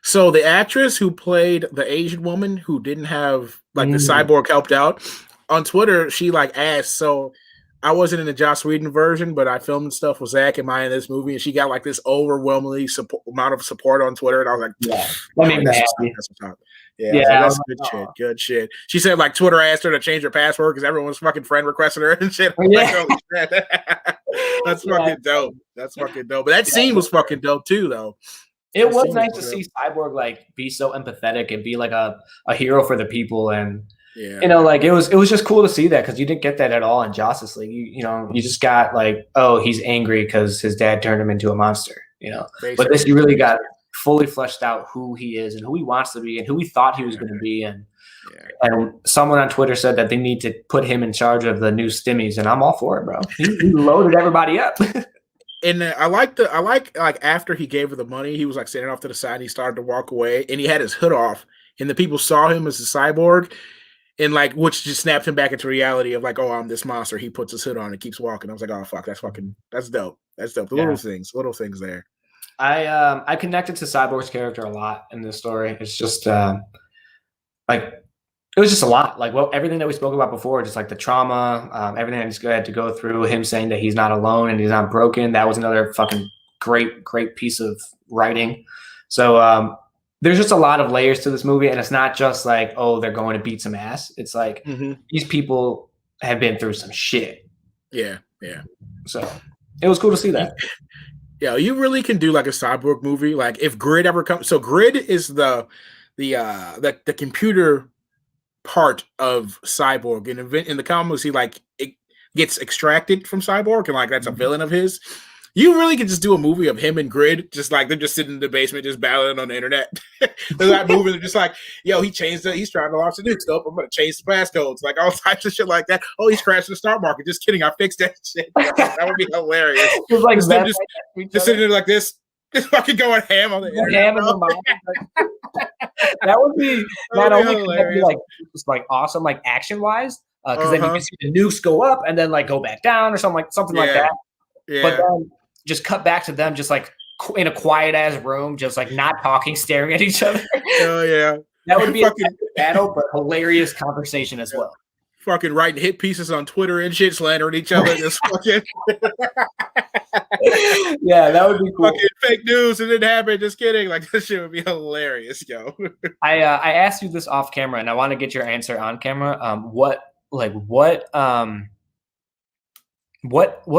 So the actress who played the Asian woman who didn't have like the cyborg helped out on Twitter, she like asked, so I wasn't in the Joss Whedon version, but I filmed stuff with Zack. Am I in this movie? And she got like this overwhelmingly amount of support on Twitter, and I was like, "Yeah, that made me happy." That's what's up. Yeah, that's good shit. Good shit. She said like Twitter asked her to change her password because everyone's fucking friend requested her and shit. Yeah. Like, that's fucking dope. That's fucking dope. But that scene was fucking dope too, though. It was nice to see Cyborg like be so empathetic and be like a hero for the people, and you know, like it was just cool to see that because you didn't get that at all in Justice League. You just got like, oh, he's angry because his dad turned him into a monster, you know. Basically. But this, you really got fully fleshed out who he is and who he wants to be and who he thought he was going to be. And someone on Twitter said that they need to put him in charge of the new stimmies, and I'm all for it, bro. He loaded everybody up. And I like after he gave her the money, he was like standing off to the side. And he started to walk away, and he had his hood off, and the people saw him as a cyborg, and like which just snapped him back into reality of like, oh, I'm this monster. He puts his hood on and keeps walking. I was like, oh fuck, that's dope. That's dope. The little things there. I connected to Cyborg's character a lot in this story. It's just it was just a lot. Like everything that we spoke about before, just like the trauma, everything I just had to go through. Him saying that he's not alone and he's not broken. That was another fucking great piece of writing. So there's just a lot of layers to this movie, and it's not just like, oh, they're going to beat some ass. It's like these people have been through some shit. Yeah. So it was cool to see that. Yeah, you really can do like a Cyborg movie. Like if Grid ever comes, so Grid is the computer part of Cyborg. In the comics, he like it gets extracted from Cyborg, and like that's a villain of his. You really could just do a movie of him and Grid, just like they're just sitting in the basement, just battling on the internet. They're not moving. They're just like, yo, he's trying to launch a nuke. Nope, I'm gonna change the passcodes, like all types of shit like that. Oh, he's crashing the stock market. Just kidding, I fixed that shit. That would be hilarious. Like just sitting there like this. Just fucking going ham on the internet. That would be not only could that be like just like awesome, like action wise, because then you can see the nukes go up and then like go back down or something like that. Yeah. But then just cut back to them just like in a quiet ass room, just like not talking, staring at each other. Oh yeah, that would be a battle, but hilarious conversation as well. Fucking writing hit pieces on Twitter and shit, slandering each other. Just fucking yeah, that would be cool. Fucking fake news, it didn't happen. Just kidding. Like this shit would be hilarious, yo. I asked you this off camera, and I want to get your answer on camera. What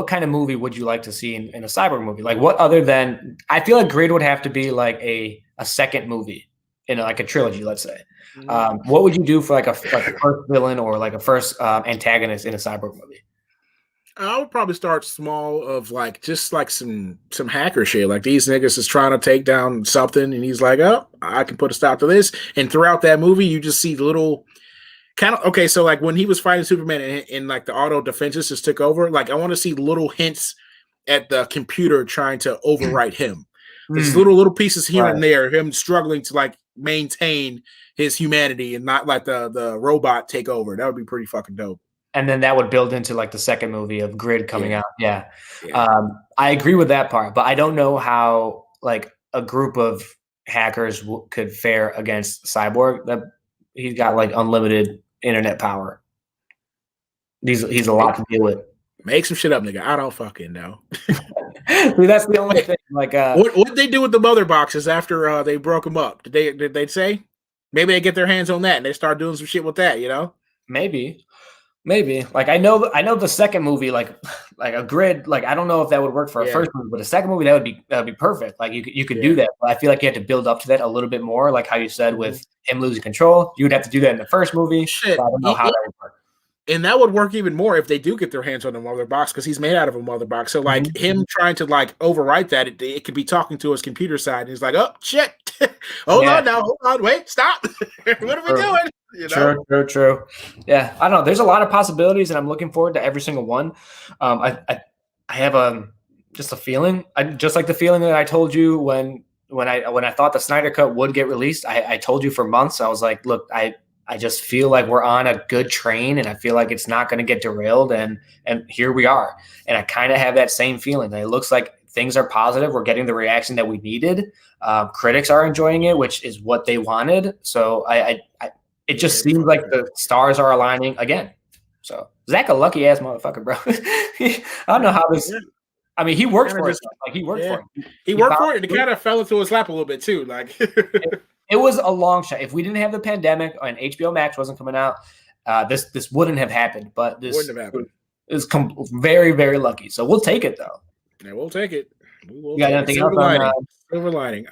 kind of movie would you like to see in a Cyborg movie? Like what other than, I feel like Grid would have to be like a second movie in like a trilogy, let's say. What would you do for like a first villain or like a first antagonist in a Cyborg movie? I would probably start small of like just like some hacker shit. Like these niggas is trying to take down something, and he's like, oh, I can put a stop to this. And throughout that movie, you just see little kind of, okay, so like when he was fighting Superman and like the auto defenses just took over, like I want to see little hints at the computer trying to overwrite him. There's little pieces here and there, him struggling to like maintain his humanity and not let the robot take over. That would be pretty fucking dope. And then that would build into like the second movie of Grid coming out. Yeah. I agree with that part, but I don't know how like a group of hackers could fare against Cyborg. That he's got like unlimited internet power. He's a lot to deal with. Make some shit up, nigga. I don't fucking know. Dude, that's the only thing. Like, what did they do with the mother boxes after they broke them up? Did they say? Maybe they get their hands on that and they start doing some shit with that. You know? Maybe. Like I know the second movie, like a Grid. Like I don't know if that would work for a first movie, but a second movie that would be perfect. Like you could do that. But I feel like you had to build up to that a little bit more. Like how you said with him losing control, you would have to do that in the first movie. Shit. I don't know how that would work. And that would work even more if they do get their hands on the mother box, because he's made out of a mother box. So like him trying to like overwrite that, it could be talking to his computer side, and he's like, "Oh shit, hold on, wait, stop, what are we doing?" You know? True. Yeah, I don't know. There's a lot of possibilities, and I'm looking forward to every single one. I have just a feeling, just like the feeling that I told you when I thought the Snyder Cut would get released. I told you for months. I was like, look, I just feel like we're on a good train, and I feel like it's not going to get derailed. And here we are. And I kind of have that same feeling. It looks like things are positive. We're getting the reaction that we needed. Critics are enjoying it, which is what they wanted. So it just seems like the stars are aligning again. So Zack, a lucky ass motherfucker, bro. I don't know how this. I mean, he worked for it. Like he worked for it. He worked for it, and it kind of fell into his lap a little bit too. Like it was a long shot. If we didn't have the pandemic and HBO Max wasn't coming out, this wouldn't have happened. But this wouldn't have happened. Is very, very lucky. So we'll take it though. Yeah, we'll take it. You got anything else on Silver lining?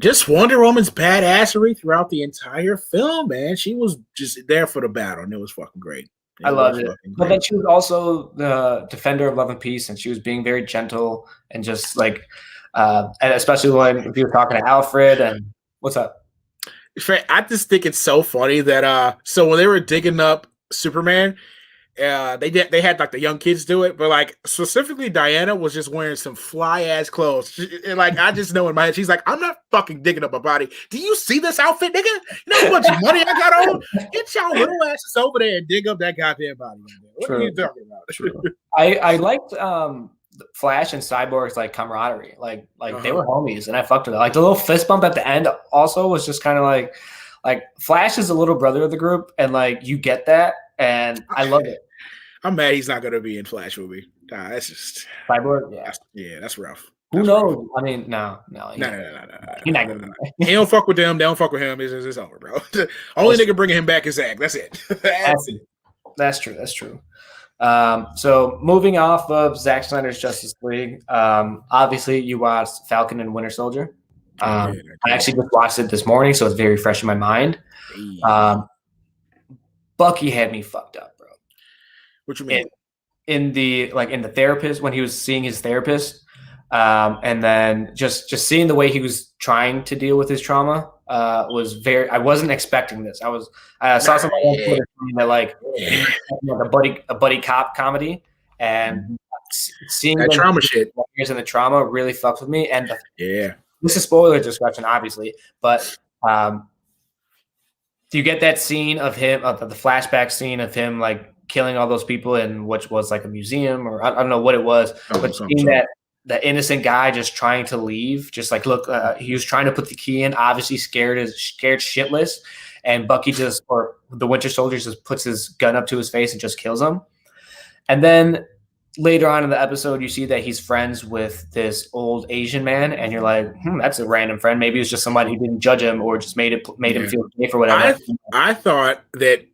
Just Wonder Woman's badassery throughout the entire film, man. She was just there for the battle, and it was fucking great. I loved it. But then she was also the defender of love and peace, and she was being very gentle and just like, and especially when he was talking to Alfred. And what's up? I just think it's so funny that so when they were digging up Superman, they had like the young kids do it, but like specifically Diana was just wearing some fly ass clothes. And like I just know in my head, she's like, I'm not fucking digging up a body. Do you see this outfit, nigga? You know how much money I got on? Get y'all little asses over there and dig up that goddamn body. What are you talking about? True. I liked Flash and Cyborg's like camaraderie. Like they were homies, and I fucked with it. Like the little fist bump at the end also was just kind of like Flash is the little brother of the group, and like you get that, and I love it. I'm mad he's not going to be in Flash movie. Nah, that's just Cyborg. Yeah, that's rough. Who knows? Rough. I mean, no. He's not going to. He don't fuck with them. They don't fuck with him. It's over, bro. Only nigga bringing him back is Zack. That's it. That's true. So moving off of Zack Snyder's Justice League, obviously you watched Falcon and Winter Soldier. I actually just watched it this morning, so it's very fresh in my mind. Bucky had me fucked up. What you mean? In the therapist, when he was seeing his therapist, and then just seeing the way he was trying to deal with his trauma was very. I wasn't expecting this. I saw something on Twitter that a buddy cop comedy, and seeing that trauma shit in the trauma really fucked with me. And this is spoiler discussion, obviously, but do you get that scene of him, the flashback scene of him like killing all those people in which was like a museum, or I don't know what it was, but seeing that innocent guy just trying to leave, just like look, he was trying to put the key in, obviously scared shitless, and Bucky or the Winter Soldier just puts his gun up to his face and just kills him. And then later on in the episode, you see that he's friends with this old Asian man, and you're like, that's a random friend. Maybe it's just somebody who didn't judge him or just made him feel safe or whatever. I thought that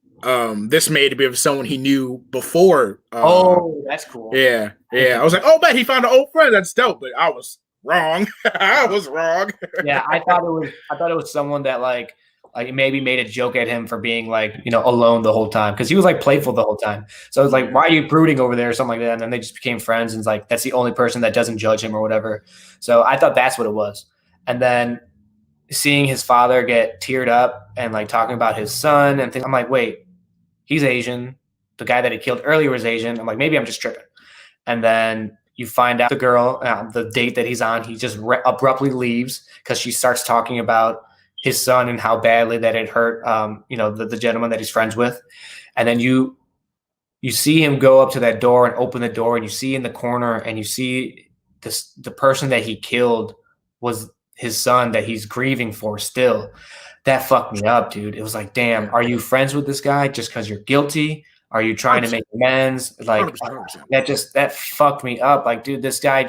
this made to be someone he knew before. That's cool. Yeah. I was like, oh, man, he found an old friend. That's dope. But I was wrong. I was wrong. Yeah, I thought it was someone that like maybe made a joke at him for being like, alone the whole time, because he was like playful the whole time. So I was like, why are you brooding over there or something like that? And then they just became friends, and it's like that's the only person that doesn't judge him or whatever. So I thought that's what it was. And then seeing his father get teared up and like talking about his son and things, I'm like, wait. He's Asian. The guy that he killed earlier was Asian. I'm like, maybe I'm just tripping. And then you find out the girl, the date that he's on, he just abruptly leaves because she starts talking about his son and how badly that it hurt, the gentleman that he's friends with. And then you see him go up to that door and open the door, and you see in the corner, and you see the person that he killed was his son that he's grieving for still. That fucked me up, dude. It was like, damn, are you friends with this guy just because you're guilty? Are you trying to make amends? Like 100%. That fucked me up. Like, dude, this guy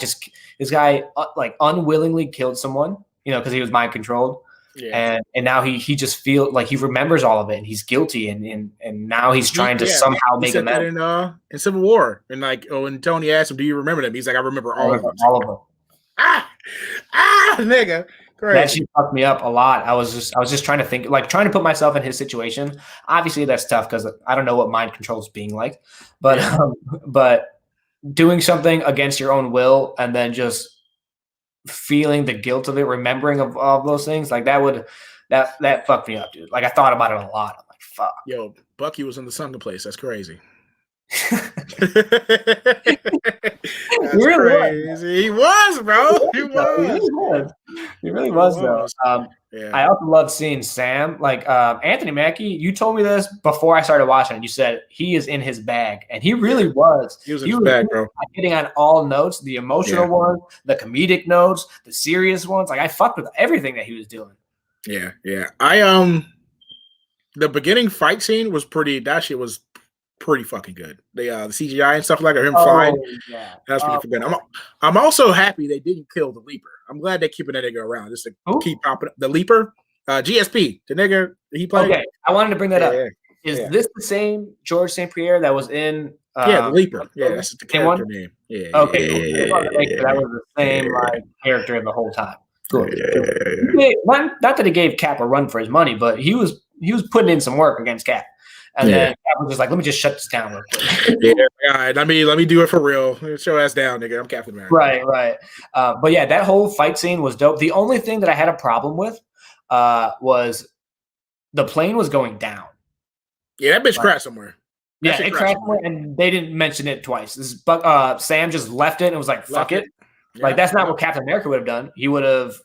like unwillingly killed someone, because he was mind controlled. Yeah. And now he just feels like he remembers all of it, and he's guilty, and now he's trying to somehow make amends. That in Civil War, and like, when Tony asked him, "Do you remember them?" He's like, "I remember all of them." All of them. Nigga. Crazy. That she fucked me up a lot. I was just trying to think, like trying to put myself in his situation. Obviously, that's tough because I don't know what mind control is being like, but doing something against your own will and then just feeling the guilt of it, remembering of all those things, like that fucked me up, dude. Like I thought about it a lot. I'm like, fuck. Yo, Bucky was in the Sunday place. That's crazy. That's crazy. He was, bro. He was. He really was though. I also love seeing Sam. Like Anthony Mackie, you told me this before I started watching. You said he is in his bag, and he really was. He was in his bag, bro. Hitting on all notes, the emotional ones, the comedic notes, the serious ones. Like I fucked with everything that he was doing. Yeah. The beginning fight scene was pretty. That shit was pretty fucking good. The CGI and stuff like that, him flying. Yeah. That's pretty good. I'm also happy they didn't kill the Leaper. I'm glad they're keeping that nigga around just to keep popping up. The Leaper, GSP, the nigga he played. Okay, I wanted to bring that up. Is this the same George St. Pierre that was in? The Leaper. Yeah, that's the character name. Yeah. Okay. That was the same character the whole time. Cool. Not that he gave Cap a run for his money, but he was putting in some work against Cap. And then Cap was just like, let me just shut this down real quick. All right, let me do it for real. Show ass down, nigga. I'm Captain America. Right. But yeah, that whole fight scene was dope. The only thing that I had a problem with was the plane was going down. Yeah, that bitch crashed somewhere. It crashed somewhere, and they didn't mention it twice. Sam just left it and was like, fuck it. Yeah. Like, that's not what Captain America would have done. He would have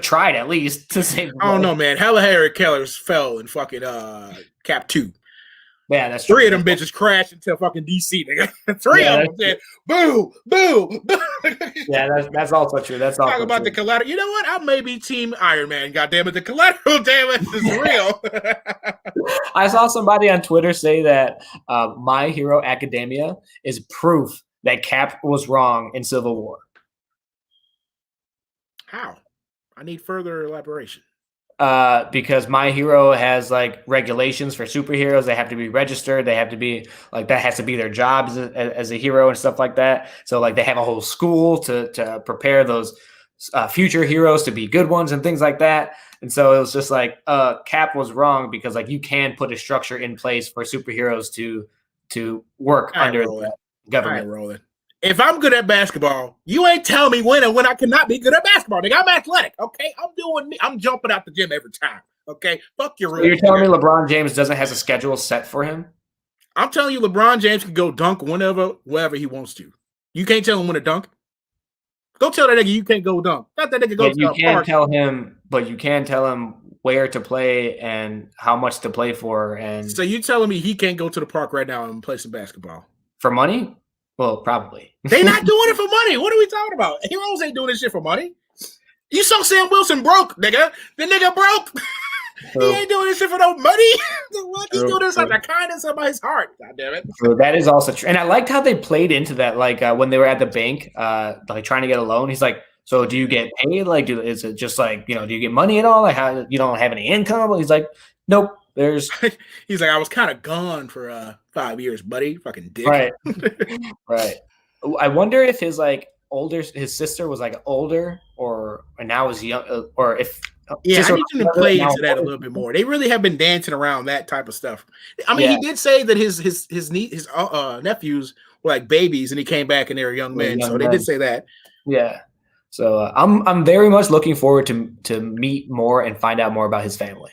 tried at least to save the I don't know, man. Hella Harry Kellers fell in fucking Cap 2. Yeah, that's true. 3 of them bitches crashed into fucking DC, nigga. 3 of them said, boo, boo, boo. Yeah, that's also true. That's all. Talk about true. The collateral. You know what? I may be Team Iron Man. God damn it, the collateral damage is real. I saw somebody on Twitter say that My Hero Academia is proof that Cap was wrong in Civil War. How? I need further elaboration. Because My Hero has like regulations for superheroes. They have to be registered. They have to be like, that has to be their job as a hero and stuff like that. So like they have a whole school to prepare those future heroes to be good ones and things like that. And so it was just like Cap was wrong because like you can put a structure in place for superheroes to work under the government. Rolling. If I'm good at basketball, you ain't tell me when and when I cannot be good at basketball. Nigga, I'm athletic, okay? I'm doing me. I'm jumping out the gym every time, okay? Fuck your rules. So you're telling me LeBron James doesn't have a schedule set for him? I'm telling you, LeBron James can go dunk wherever he wants to. You can't tell him when to dunk. Go tell that nigga you can't go dunk. Not that nigga go to the park. But you can tell him where to play and how much to play for. And so you telling me he can't go to the park right now and play some basketball? For money? Well, probably. They not doing it for money. What are we talking about? Heroes ain't doing this shit for money. You saw Sam Wilson broke, nigga. The nigga broke. He ain't doing this shit for no money. He's doing this out of the kindness of his heart. God damn it. So that is also true. And I liked how they played into that. Like when they were at the bank, like trying to get a loan. He's like, so do you get paid? Like, is it just like, do you get money at all? Like, how you don't have any income? He's like, nope. He's like, I was kind of gone for 5 years, buddy. Fucking dick. Right. Right. I wonder if his sister was like older or now is young, or if. Yeah, I need them to play into that a little bit more. They really have been dancing around that type of stuff. I mean, he did say that his nephews were like babies, and he came back and they were young men. So they did say that. Yeah. So I'm very much looking forward to meet more and find out more about his family.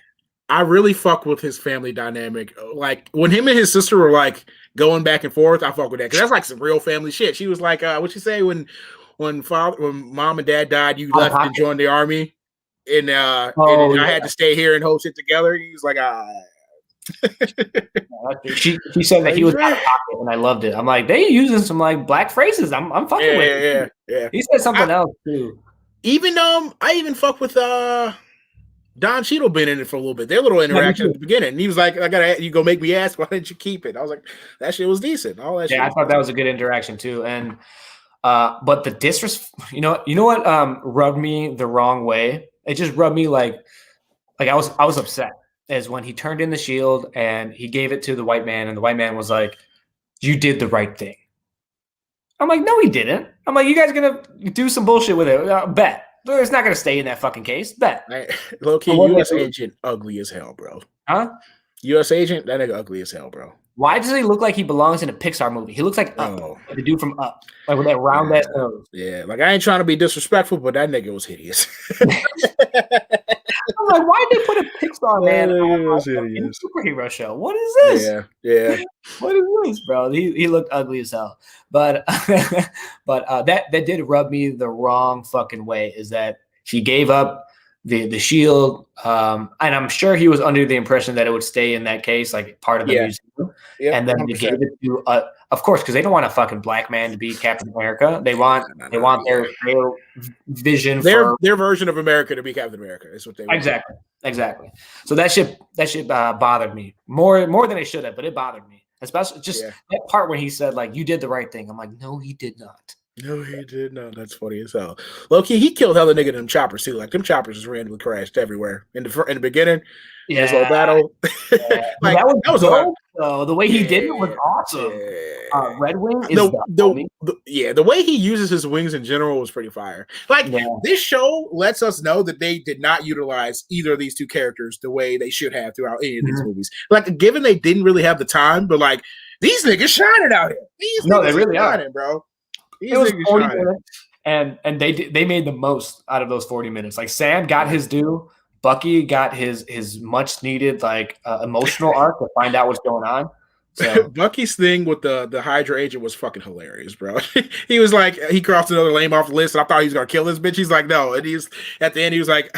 I really fuck with his family dynamic. Like when him and his sister were like going back and forth, I fuck with that because that's like some real family shit. She was like, "What'd she say when mom and dad died? You left and joined the army, and I had to stay here and hold shit together." He was like, She said that he was out of pocket, and I loved it. I'm like, they using some like black phrases. I'm fucking with it. Yeah. He said something else too. Even I even fuck with Don Cheadle been in it for a little bit. Their little interaction at the beginning. And he was like, you go make me ask, why didn't you keep it? I was like, that shit was decent. All that shit. I thought that was a good interaction too. And but the disrespect, you know what rubbed me the wrong way? It just rubbed me like I was upset is when he turned in the shield and he gave it to the white man, and the white man was like, you did the right thing. I'm like, no, he didn't. I'm like, you guys gonna do some bullshit with it. Bet. It's not going to stay in that fucking case. Bet. Low-key, U.S. agent ugly as hell, bro. Huh? U.S. agent, that nigga ugly as hell, bro. Why does he look like he belongs in a Pixar movie? He looks like Up, like the dude from Up. Like with that round ass nose. Yeah, like I ain't trying to be disrespectful, but that nigga was hideous. I'm like, why did they put a Pixar man on a superhero show? What is this? Yeah. What is this, bro? He looked ugly as hell. But that did rub me the wrong fucking way. Is that she gave up the shield, and I'm sure he was under the impression that it would stay in that case, like part of the museum. Yep, and then 100%. They gave it to, of course, because they don't want a fucking black man to be Captain America. They want their vision, their version of America to be Captain America. Is what they want. Exactly. So that shit bothered me more than it should have, but it bothered me, especially just that part where he said like, "You did the right thing." I'm like, no, he did not. No, he did not. That's funny as hell. Low-key, he killed hella nigga in them choppers too. Like them choppers just randomly crashed everywhere in the beginning. Yeah, his little battle. Like, that was dope, though. The way he did it was awesome. Red Wing is the way he uses his wings in general was pretty fire. Like this show lets us know that they did not utilize either of these two characters the way they should have throughout any of these movies. Like, given they didn't really have the time, but like these niggas shining out here. They really shining, are, bro. It was 40 minutes, and they made the most out of those 40 minutes. Like Sam got his due. Bucky got his much needed like emotional arc to find out what's going on. So Bucky's thing with the Hydra agent was fucking hilarious, bro. He was like, he crossed another name off the list, and I thought he was gonna kill this bitch. He's like, no, and he's at the end, he was like,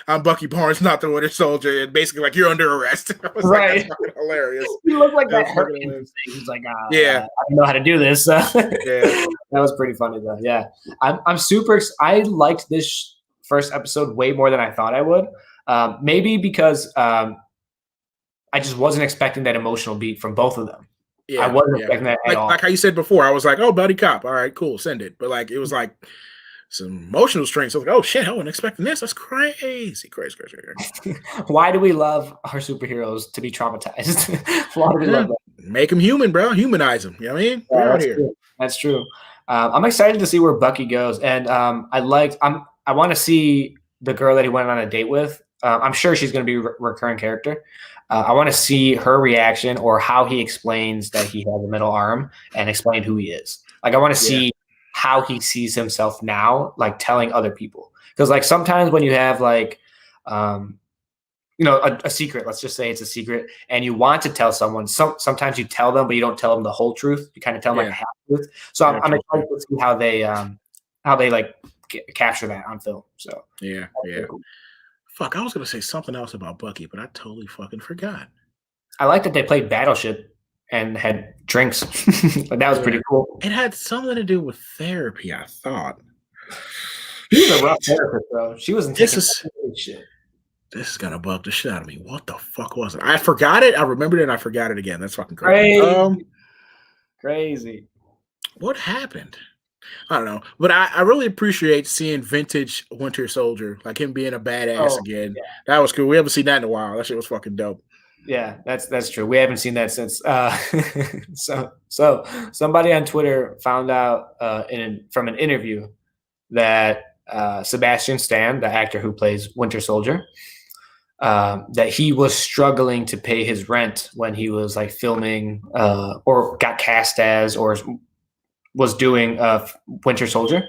I'm Bucky Barnes, not the Winter Soldier, and basically like, you're under arrest. I was like, that's fucking hilarious. He looked like that hurt. He's like, I don't know how to do this. That was pretty funny though. Yeah, I'm super. I liked this first episode way more than I thought I would. Maybe because I just wasn't expecting that emotional beat from both of them. Yeah, I wasn't expecting that at all. Like how you said before, I was like, oh, buddy cop. All right, cool, send it. But like, it was like some emotional strength. So I was like, oh shit, I wasn't expecting this. That's crazy. Why do we love our superheroes to be traumatized? Why do we love them? Make them human, bro. Humanize them. You know what I mean? Yeah, that's true. I'm excited to see where Bucky goes. And I want to see the girl that he went on a date with. I'm sure she's going to be a recurring character. I want to see her reaction or how he explains that he has a middle arm and explain who he is. Like, I want to see how he sees himself now, like telling other people. Because like sometimes when you have like, a secret, let's just say it's a secret, and you want to tell someone, sometimes you tell them, but you don't tell them the whole truth. You kind of tell them like a half truth. So I'm excited to see how they like capture that on film. So yeah. Cool. Fuck, I was gonna say something else about Bucky, but I totally fucking forgot. I like that they played Battleship and had drinks. Like, that was pretty cool. It had something to do with therapy, I thought. She was a rough therapist, bro. She wasn't taking shit. This is gonna bug the shit out of me. What the fuck was it? I forgot it. I remembered it and I forgot it again. That's fucking crazy. Crazy. What happened? I don't know, but I really appreciate seeing vintage Winter Soldier, like him being a badass again. Yeah. That was cool. We haven't seen that in a while. That shit was fucking dope. Yeah, that's true. We haven't seen that since. So somebody on Twitter found out from an interview that Sebastian Stan, the actor who plays Winter Soldier, that he was struggling to pay his rent when he was like filming or got cast as or was doing Winter Soldier.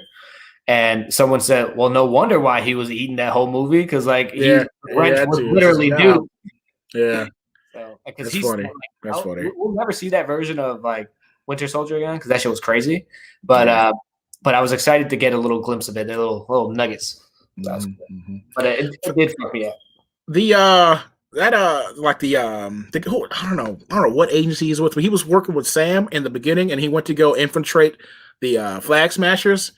And someone said, well, no wonder why he was eating that whole movie, because like rent was literally due. Yeah. So, that's funny. Like, that's funny. We'll never see that version of like Winter Soldier again, because that shit was crazy. But I was excited to get a little glimpse of it, the little nuggets. Mm-hmm. But it did fuck me up. I don't know what agency he's with, but he was working with Sam in the beginning, and he went to go infiltrate the Flag Smashers.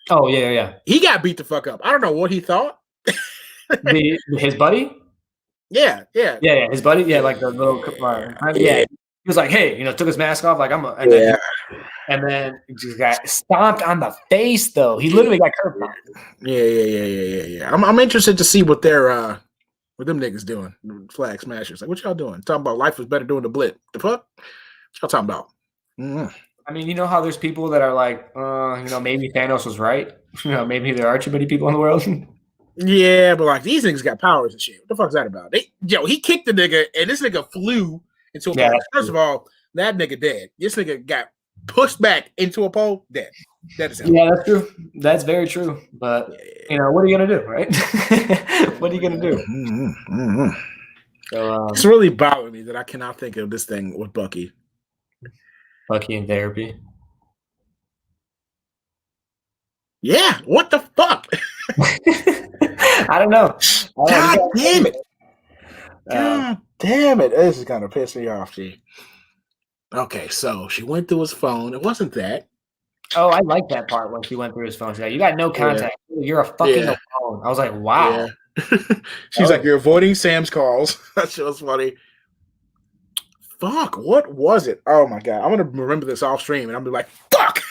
Oh yeah. He got beat the fuck up. I don't know what he thought. His buddy. Yeah. His buddy. Yeah, like the little. He was like, hey, took his mask off, like and then he just got stomped on the face. Though he literally got curb stomped. Yeah. I'm interested to see what they're. What them niggas doing? Flag Smashers. Like, what y'all doing? Talking about life was better doing the blip. The fuck? What y'all talking about? Mm-hmm. I mean, you know how there's people that are like, maybe Thanos was right. Maybe there are too many people in the world. Yeah, but like these niggas got powers and shit. What the fuck's that about? He kicked the nigga, and this nigga flew into a First of all, that nigga dead. This nigga got pushed back into a pole, dead. Dead as hell. Yeah, that's true. That's very true. But what are you gonna do, right? What are you gonna do? Mm-hmm. So it's really bothering me that I cannot think of this thing with Bucky. Bucky in therapy. Yeah, what the fuck? I don't know. God damn it. God damn it. This is gonna piss me off, G. Okay, so she went through his phone. It wasn't that. Oh, I like that part when she went through his phone. She's like, "You got no contact. You're a fucking alone." I was like, "Wow." Yeah. She's like, "You're avoiding Sam's calls." That shit was funny. Fuck, what was it? Oh my god, I'm gonna remember this off stream, and I'm gonna be like, "Fuck."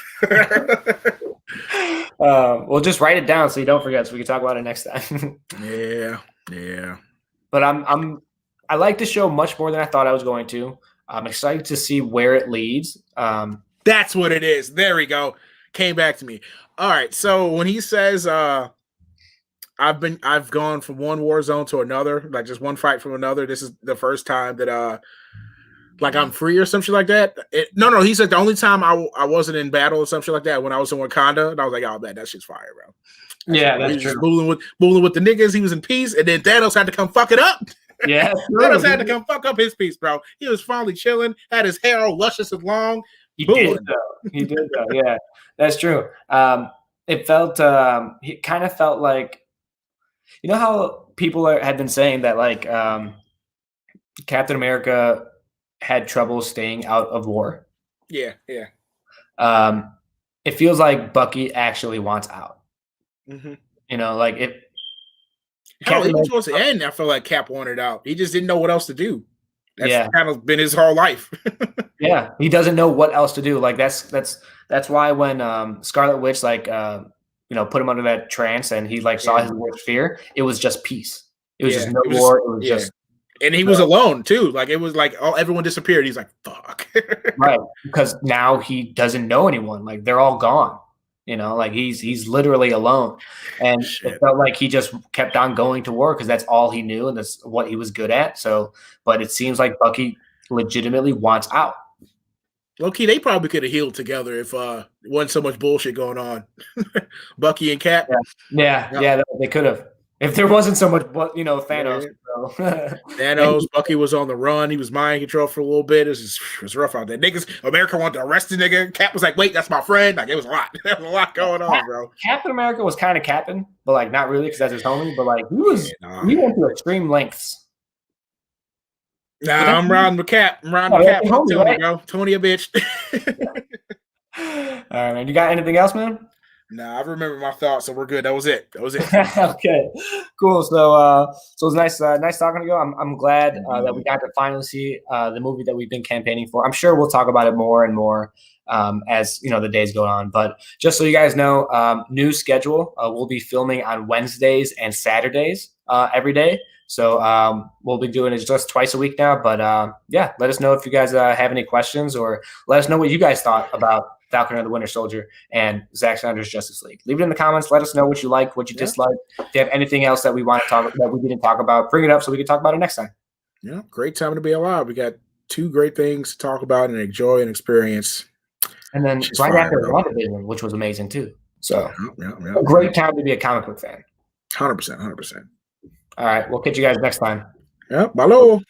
We'll just write it down so you don't forget, so we can talk about it next time. Yeah. But I like the show much more than I thought I was going to. I'm excited to see where it leads. That's what it is. There we go. Came back to me. All right. So when he says, I've gone from one war zone to another, like just one fight from another. This is the first time that like I'm free or some shit like that. No. He said the only time I wasn't in battle or some shit like that when I was in Wakanda, and I was like, oh man, that shit's fire, bro. That's true. Just moving with the niggas. He was in peace, and then Thanos had to come fuck it up. Yeah, Thanos had to come fuck up his peace, bro. He was finally chilling, had his hair all luscious and long. He did though. Yeah, that's true. It felt he kind of felt like, you know how people had been saying that like Captain America had trouble staying out of war. Yeah. It feels like Bucky actually wants out. Mm-hmm. You know, like if even towards the end, I feel like Cap wanted out. He just didn't know what else to do. That's kind of been his whole life. Yeah, he doesn't know what else to do. Like that's why when Scarlet Witch like put him under that trance and he like saw his worst fear, it was just peace. It was just no war. It was just, and he was alone too. Like it was like everyone disappeared. He's like, fuck. Right, because now he doesn't know anyone. Like they're all gone. You know, like he's literally alone, and it felt like he just kept on going to war because that's all he knew and that's what he was good at. So, but it seems like Bucky legitimately wants out. Low-key, they probably could have healed together if wasn't so much bullshit going on. Bucky and Cap. Yeah, they could have. If there wasn't so much, Thanos. Yeah. Thanos, Bucky was on the run. He was mind control for a little bit. It was rough out there. Niggas, America wanted to arrest the nigga. Cap was like, wait, that's my friend. Like, it was a lot. There was a lot going on, bro. Captain America was kind of capping, but like not really because that's his homie. But like he went to extreme lengths. Nah, I'm riding with Cap. I'm riding with Cap. Tony, right? Bro. Tony a bitch. All right, man. You got anything else, man? Nah, I remember my thoughts, so we're good. That was it. Okay, cool. So it was nice talking to you. I'm glad that we got to finally see the movie that we've been campaigning for. I'm sure we'll talk about it more and more as the days go on. But just so you guys know, new schedule. We'll be filming on Wednesdays and Saturdays every day. So we'll be doing it just twice a week now. But let us know if you guys have any questions, or let us know what you guys thought about Falcon and the Winter Soldier and Zack Snyder's Justice League. Leave it in the comments. Let us know what you like, what you dislike. If you have anything else that we want to talk about that we didn't talk about, bring it up so we can talk about it next time. Yeah, great time to be alive. We got two great things to talk about and enjoy and experience. And then right after WandaVision, which was amazing too. So a great time to be a comic book fan. 100%. All right, we'll catch you guys next time. Yeah, hello.